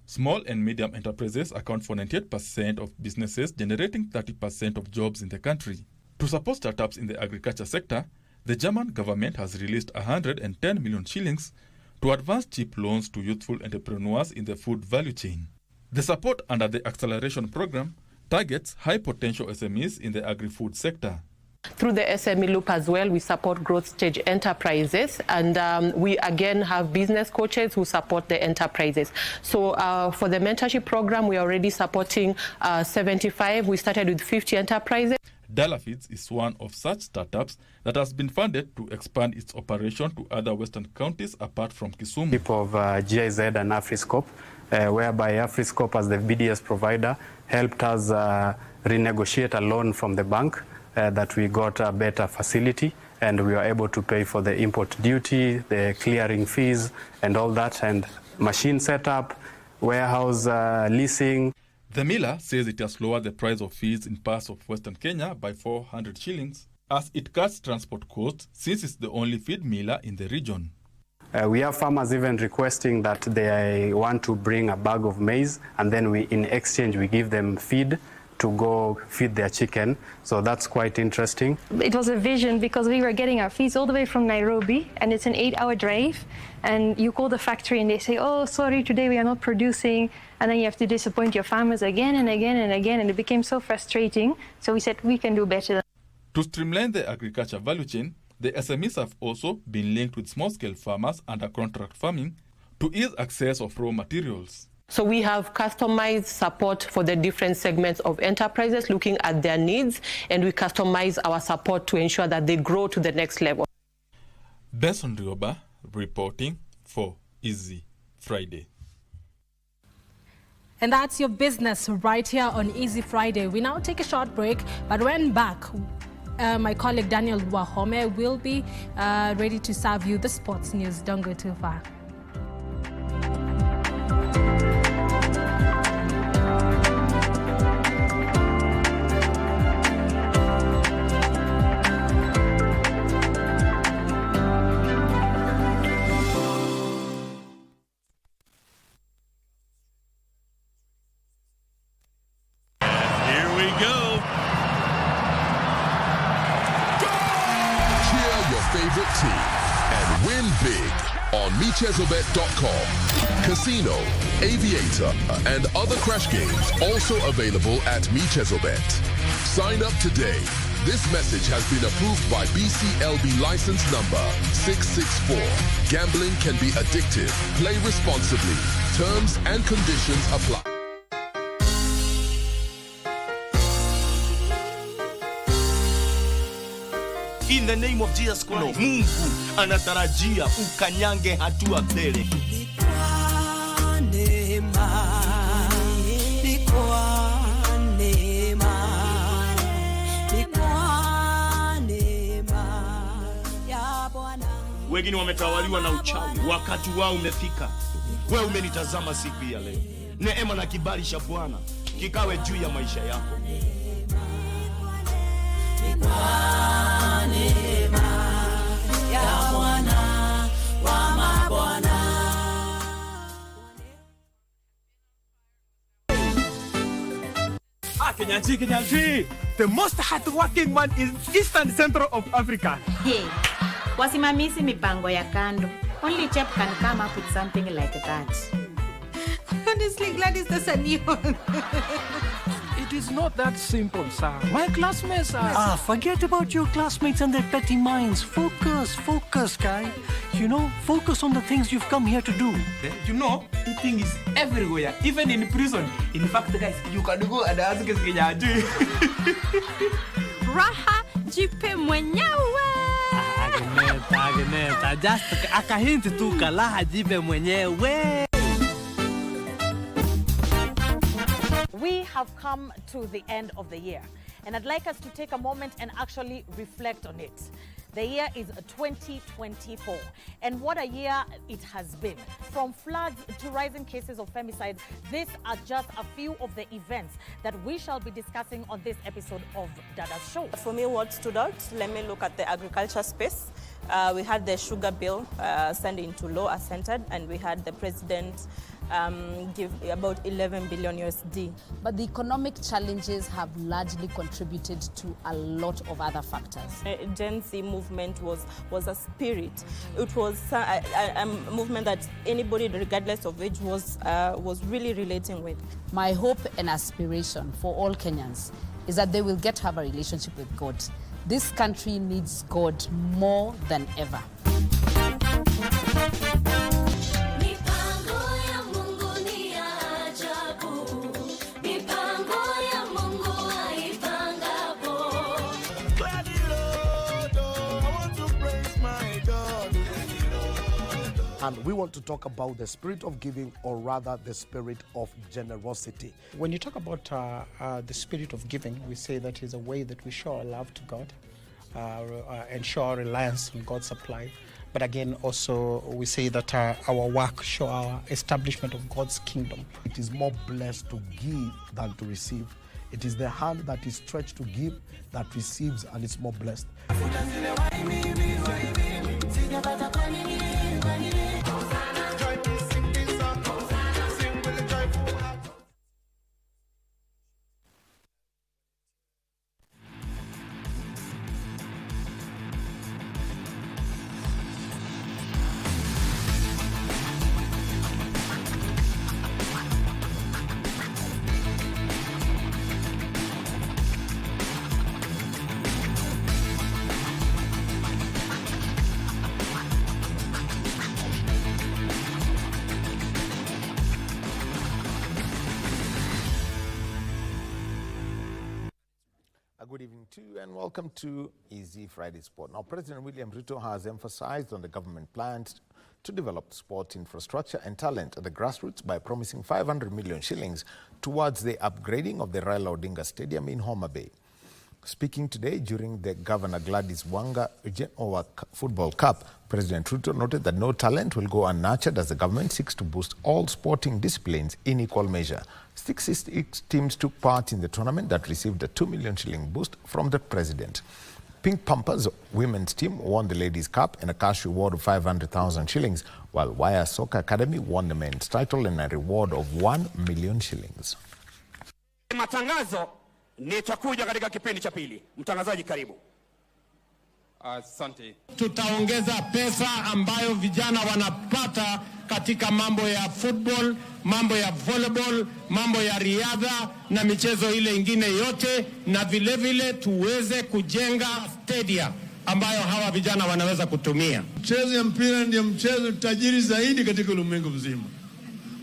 Small and medium enterprises account for 98% of businesses, generating 30% of jobs in the country. To support startups in the agriculture sector, the German government has released 110 million shillings to advance cheap loans to youthful entrepreneurs in the food value chain. The support under the acceleration program targets high-potential SMEs in the agri-food sector. Through the SME Loop as well, we support growth stage enterprises, and we again have business coaches who support the enterprises. So for the mentorship program, we are already supporting 75. We started with 50 enterprises. Feeds is one of such startups that has been funded to expand its operation to other western counties apart from Kisumu. Of GIZ and Afriscope, whereby Afriscope as the BDS provider helped us renegotiate a loan from the bank that we got a better facility, and we were able to pay for the import duty, the clearing fees and all that, and machine setup, warehouse leasing. The miller says it has lowered the price of feeds in parts of Western Kenya by 400 shillings as it cuts transport costs since it's the only feed miller in the region. We have farmers even requesting that they want to bring a bag of maize, and then in exchange we give them feed to go feed their chicken. So that's quite interesting. It was a vision because we were getting our feeds all the way from Nairobi, and it's an 8-hour drive. And you call the factory and they say, oh, sorry, today we are not producing. And then you have to disappoint your farmers again and again and again. And it became so frustrating. So we said, we can do better. To streamline the agriculture value chain, the SMEs have also been linked with small-scale farmers under contract farming to ease access of raw materials. So we have customized support for the different segments of enterprises, looking at their needs, and we customize our support to ensure that they grow to the next level. Benson Rioba reporting for Easy Friday. And that's your business right here on Easy Friday. We now take a short break, but when back, my colleague Daniel Wahome will be ready to serve you the sports news. Don't go too far. And win big on Machakos-Makueni.com. Casino, Aviator, and other crash games also available at Machakos-Makueni. Sign up today. This message has been approved by BCLB license number 664. Gambling can be addictive. Play responsibly. Terms and conditions apply. In the name of Jesus Christ, Mungu anatarajia ukanyange hatua mbele. Wengine wametawaliwa na uchawi, wakati wao umefika. Wewe umenitazama siku ya leo. Neema na kibali cha Bwana kikawe juu ya maisha yako. Kenyanchi, the most hardworking man in Eastern Central of Africa. Hey, wasimamisi mipango ya kando. Only chap can come up with something like that. Honestly, Gladys, that's a new one. It is not that simple, sir. My classmates are... forget about your classmates and their petty minds. Focus, guy. You know, focus on the things you've come here to do. You know, eating is everywhere, even in prison. In fact, guys, you can go and ask Kenyanchi. Raha jipe mwenyewe. Agneta, just akahinti tu kalaha jipe mwenyewe. We have come to the end of the year, and I'd like us to take a moment and actually reflect on it. The year is 2024, and what a year it has been. From floods to rising cases of femicide, these are just a few of the events that we shall be discussing on this episode of Dada's Show. For me, what stood out, let me look at the agriculture space. We had the sugar bill signed into law as centered, and we had the president give about 11 billion USD. But the economic challenges have largely contributed to a lot of other factors. Gen Z movement was a spirit. It was a movement that anybody, regardless of age, was really relating with. My hope and aspiration for all Kenyans is that they will get to have a relationship with God. This country needs God more than ever. And we want to talk about the spirit of giving, or rather the spirit of generosity. When you talk about the spirit of giving, we say that is a way that we show our love to God and show our reliance on God's supply. But again, also we say that our work show our establishment of God's kingdom. It is more blessed to give than to receive. It is the hand that is stretched to give that receives, and it's more blessed. and welcome to Easy Friday Sport. Now, President William Ruto has emphasized on the government plans to develop sport infrastructure and talent at the grassroots by promising 500 million shillings towards the upgrading of the Raila Odinga Stadium in Homa Bay. Speaking today during the Governor Gladys Wanga Football Cup, President Ruto noted that no talent will go unnurtured as the government seeks to boost all sporting disciplines in equal measure. 66 teams took part in the tournament that received a 2 million shilling boost from the president. Pink Pampers women's team won the ladies' cup and a cash reward of 500,000 shillings, while Wire Soccer Academy won the men's title and a reward of 1 million shillings. Matangazo nitakuja katika kipindi cha pili. Mtangazaji karibu. Asante. Tutaongeza pesa ambayo vijana wanapata katika mambo ya football, mambo ya volleyball, mambo ya riadha na michezo ile ingine yote, na vile vile tuweze kujenga stadium ambayo hawa vijana wanaweza kutumia. Mchezo ya mpira ndio mchezo tajiri zaidi katika ulimwengu mzima.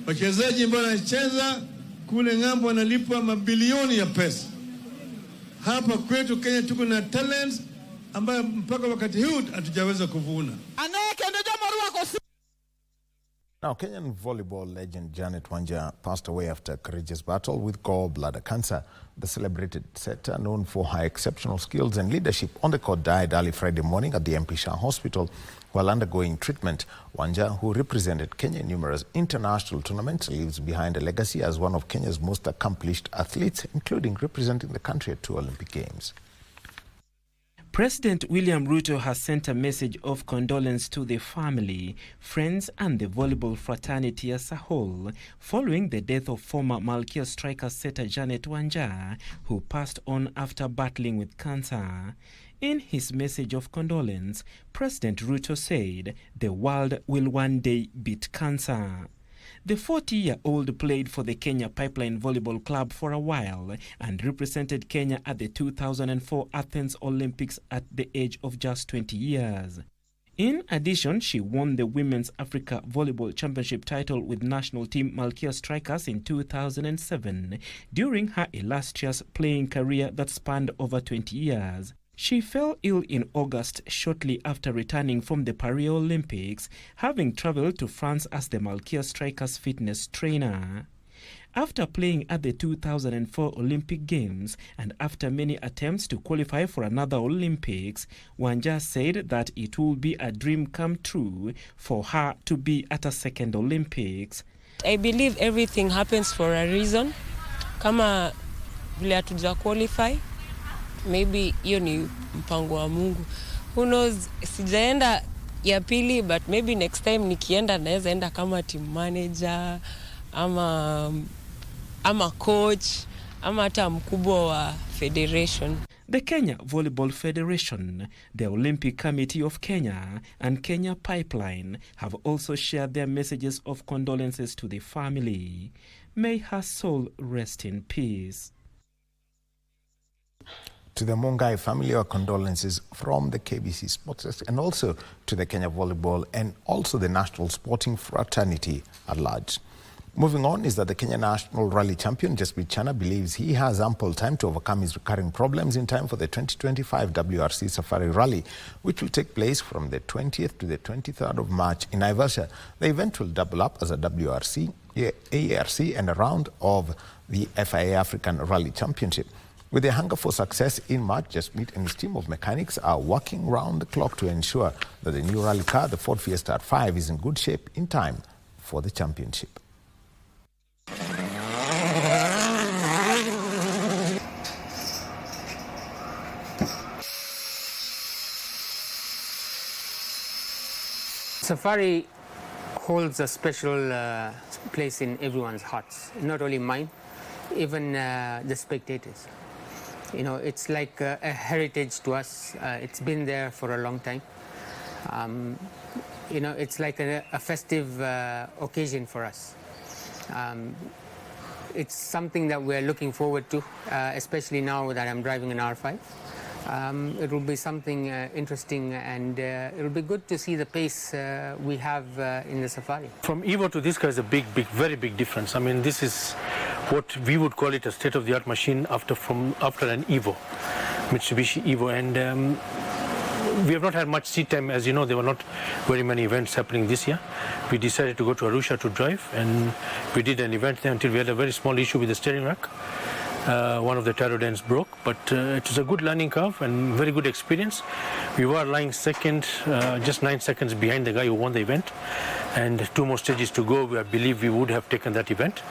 Wachezaji ambao wanacheza kule ng'ambo wanalipwa mabilioni ya pesa. Hapa kwetu Kenya tuko na talents ambayo mpaka wakati huu hatujaweza kuvuna. Now, Kenyan volleyball legend Janet Wanja passed away after a courageous battle with gallbladder cancer. The celebrated setter, known for her exceptional skills and leadership on the court, died early Friday morning at the MP Shah Hospital while undergoing treatment. Wanja, who represented Kenya in numerous international tournaments, leaves behind a legacy as one of Kenya's most accomplished athletes, including representing the country at 2 Olympic Games. President William Ruto has sent a message of condolence to the family, friends and the volleyball fraternity as a whole following the death of former Malkia striker setter Janet Wanja, who passed on after battling with cancer. In his message of condolence, President Ruto said the world will one day beat cancer. The 40-year-old played for the Kenya Pipeline Volleyball Club for a while and represented Kenya at the 2004 Athens Olympics at the age of just 20 years. In addition, she won the Women's Africa Volleyball Championship title with national team Malkia Strikers in 2007 during her illustrious playing career that spanned over 20 years. She fell ill in August shortly after returning from the Paris Olympics, having traveled to France as the Malkia Strikers fitness trainer. After playing at the 2004 Olympic Games and after many attempts to qualify for another Olympics, Wanja said that it would be a dream come true for her to be at a second Olympics. I believe everything happens for a reason. Kama vile hatuja qualify, maybe hiyo ni mpango wa Mungu. Who knows, sijaenda ya pili, but maybe next time nikienda naweza enda kama team manager ama coach ama hata mkubwa wa federation. The Kenya Volleyball Federation, the Olympic Committee of Kenya, and Kenya Pipeline have also shared their messages of condolences to the family. May her soul rest in peace. To the Mungai family, our condolences from the KBC Sports Desk, and also to the Kenya Volleyball and also the National Sporting Fraternity at large. Moving on is that the Kenya National Rally Champion, Jaspreet Chana, believes he has ample time to overcome his recurring problems in time for the 2025 WRC Safari Rally, which will take place from the 20th to the 23rd of March in Naivasha. The event will double up as a WRC, ARC, and a round of the FIA African Rally Championship. With a hunger for success in March, Jaspreet and his team of mechanics are working round the clock to ensure that the new rally car, the Ford Fiesta R5, is in good shape in time for the championship. Safari holds a special place in everyone's hearts, not only mine, even the spectators. You know, it's like a heritage to us. It's been there for a long time. You know, it's like a festive occasion for us. It's something that we're looking forward to, especially now that I'm driving an R5. It will be something interesting, and it will be good to see the pace we have in the Safari. From Evo to this car is a very big difference. I mean, this is what we would call it a state-of-the-art machine after an Evo. Mitsubishi Evo, and we have not had much seat time. As you know, there were not very many events happening this year. We decided to go to Arusha to drive, and we did an event there until we had a very small issue with the steering rack. One of the tyrrhodines broke, but it was a good learning curve and very good experience. We were lying second, just 9 seconds behind the guy who won the event, and 2 more stages to go. I believe we would have taken that event.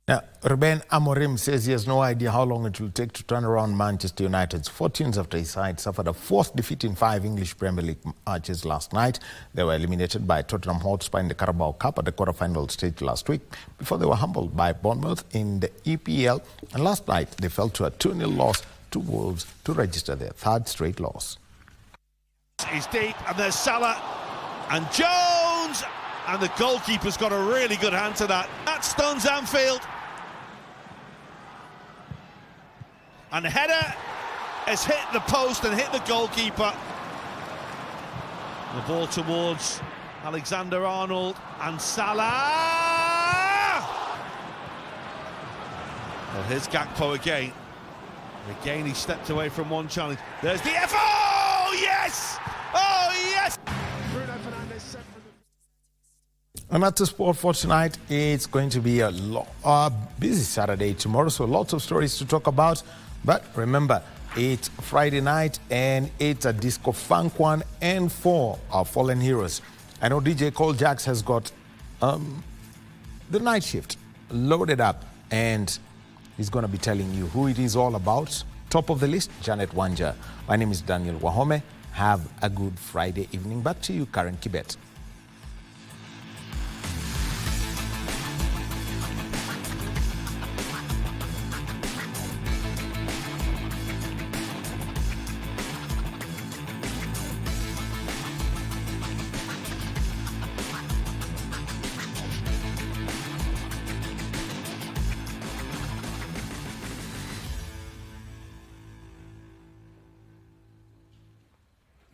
Now, Ruben Amorim says he has no idea how long it will take to turn around Manchester United's fortunes after his side suffered a 4th defeat in 5 English Premier League matches last night. They were eliminated by Tottenham Hotspur in the Carabao Cup at the quarter-final stage last week before they were humbled by Bournemouth in the EPL. And last night, they fell to a 2-0 loss to Wolves to register their 3rd straight loss. He's deep, and there's Salah and Jones, and the goalkeeper's got a really good hand to that. That stuns Anfield. And the header has hit the post and hit the goalkeeper. The ball towards Alexander-Arnold and Salah. Well, here's Gakpo again. Again, he stepped away from one challenge. There's the F. Oh, yes! Oh, yes! Bruno Fernandes set for the... And that's the sport for tonight. It's going to be a busy Saturday tomorrow, so lots of stories to talk about. But remember, it's Friday night and it's a disco funk one and for our fallen heroes. I know DJ Cole Jax has got the night shift loaded up, and he's going to be telling you who it is all about. Top of the list, Janet Wanja. My name is Daniel Wahome. Have a good Friday evening. Back to you, Carren Kibett.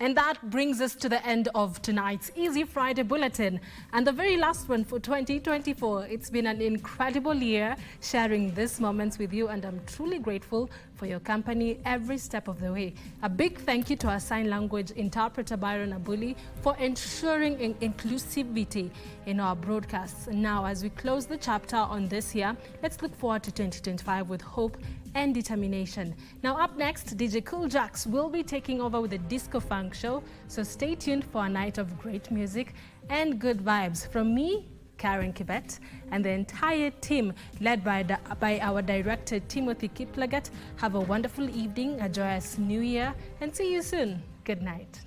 And that brings us to the end of tonight's Easy Friday Bulletin, and the very last one for 2024. It's been an incredible year sharing these moments with you, and I'm truly grateful for your company every step of the way. A big thank you to our sign language interpreter Byron Abuli for ensuring inclusivity in our broadcasts. Now, as we close the chapter on this year, let's look forward to 2025 with hope and determination. Now up next, DJ Cool Jax will be taking over with the Disco Funk Show, so stay tuned for a night of great music and good vibes. From me, Carren Kibett, and the entire team led by our director Timothy Kiplagat, have a wonderful evening, a joyous new year, and see you soon. Good night.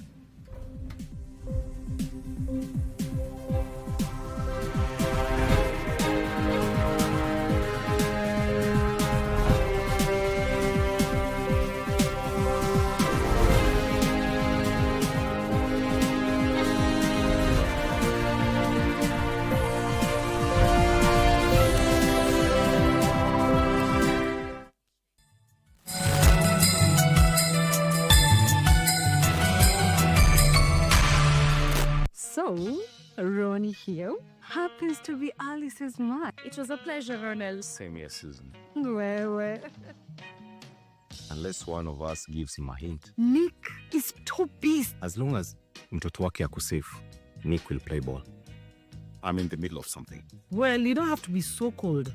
So, Ronnie here happens to be Alice's man. It was a pleasure, Ronald. Same here, Susan. Well. Unless one of us gives him a hint. Nick is too busy. As long as mtoto wake ako safe, Nick will play ball. I'm in the middle of something. Well, you don't have to be so cold.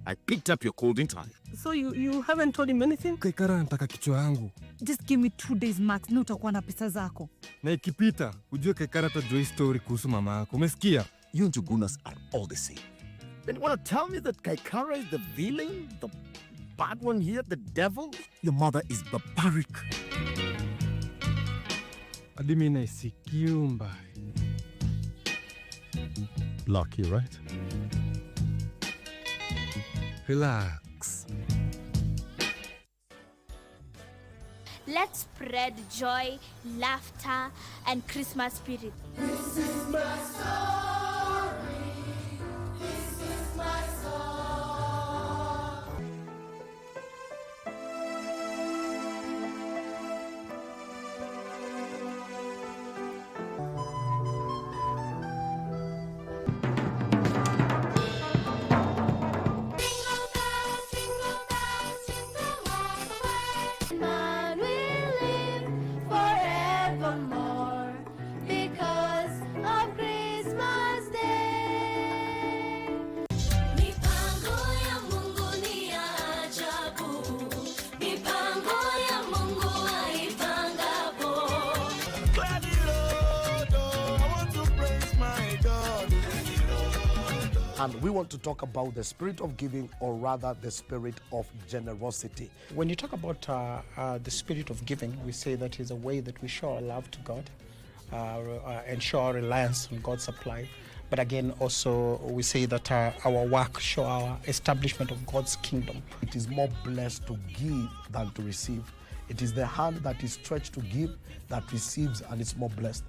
I picked up your cold, didn't I? So you haven't told him anything? Kaikara nataka kichwa yangu. Just give me 2 days max, na utakuwa na pesa zako. Na ikipita, ujue Kaikara atajua story kuhusu mama yako. Umesikia? You and Jugunas are all the same. Then you want to tell me that Kaikara is the villain? The bad one here? The devil? Your mother is barbaric. Adimi naisikia mbaya. Lucky, right? Relax. Let's spread joy, laughter, and Christmas spirit. This is my story. This is my song. And we want to talk about the spirit of giving, or rather the spirit of generosity. When you talk about the spirit of giving, we say that is a way that we show our love to God and show our reliance on God's supply. But again, also we say that our work show our establishment of God's kingdom. It is more blessed to give than to receive. It is the hand that is stretched to give that receives, and it's more blessed.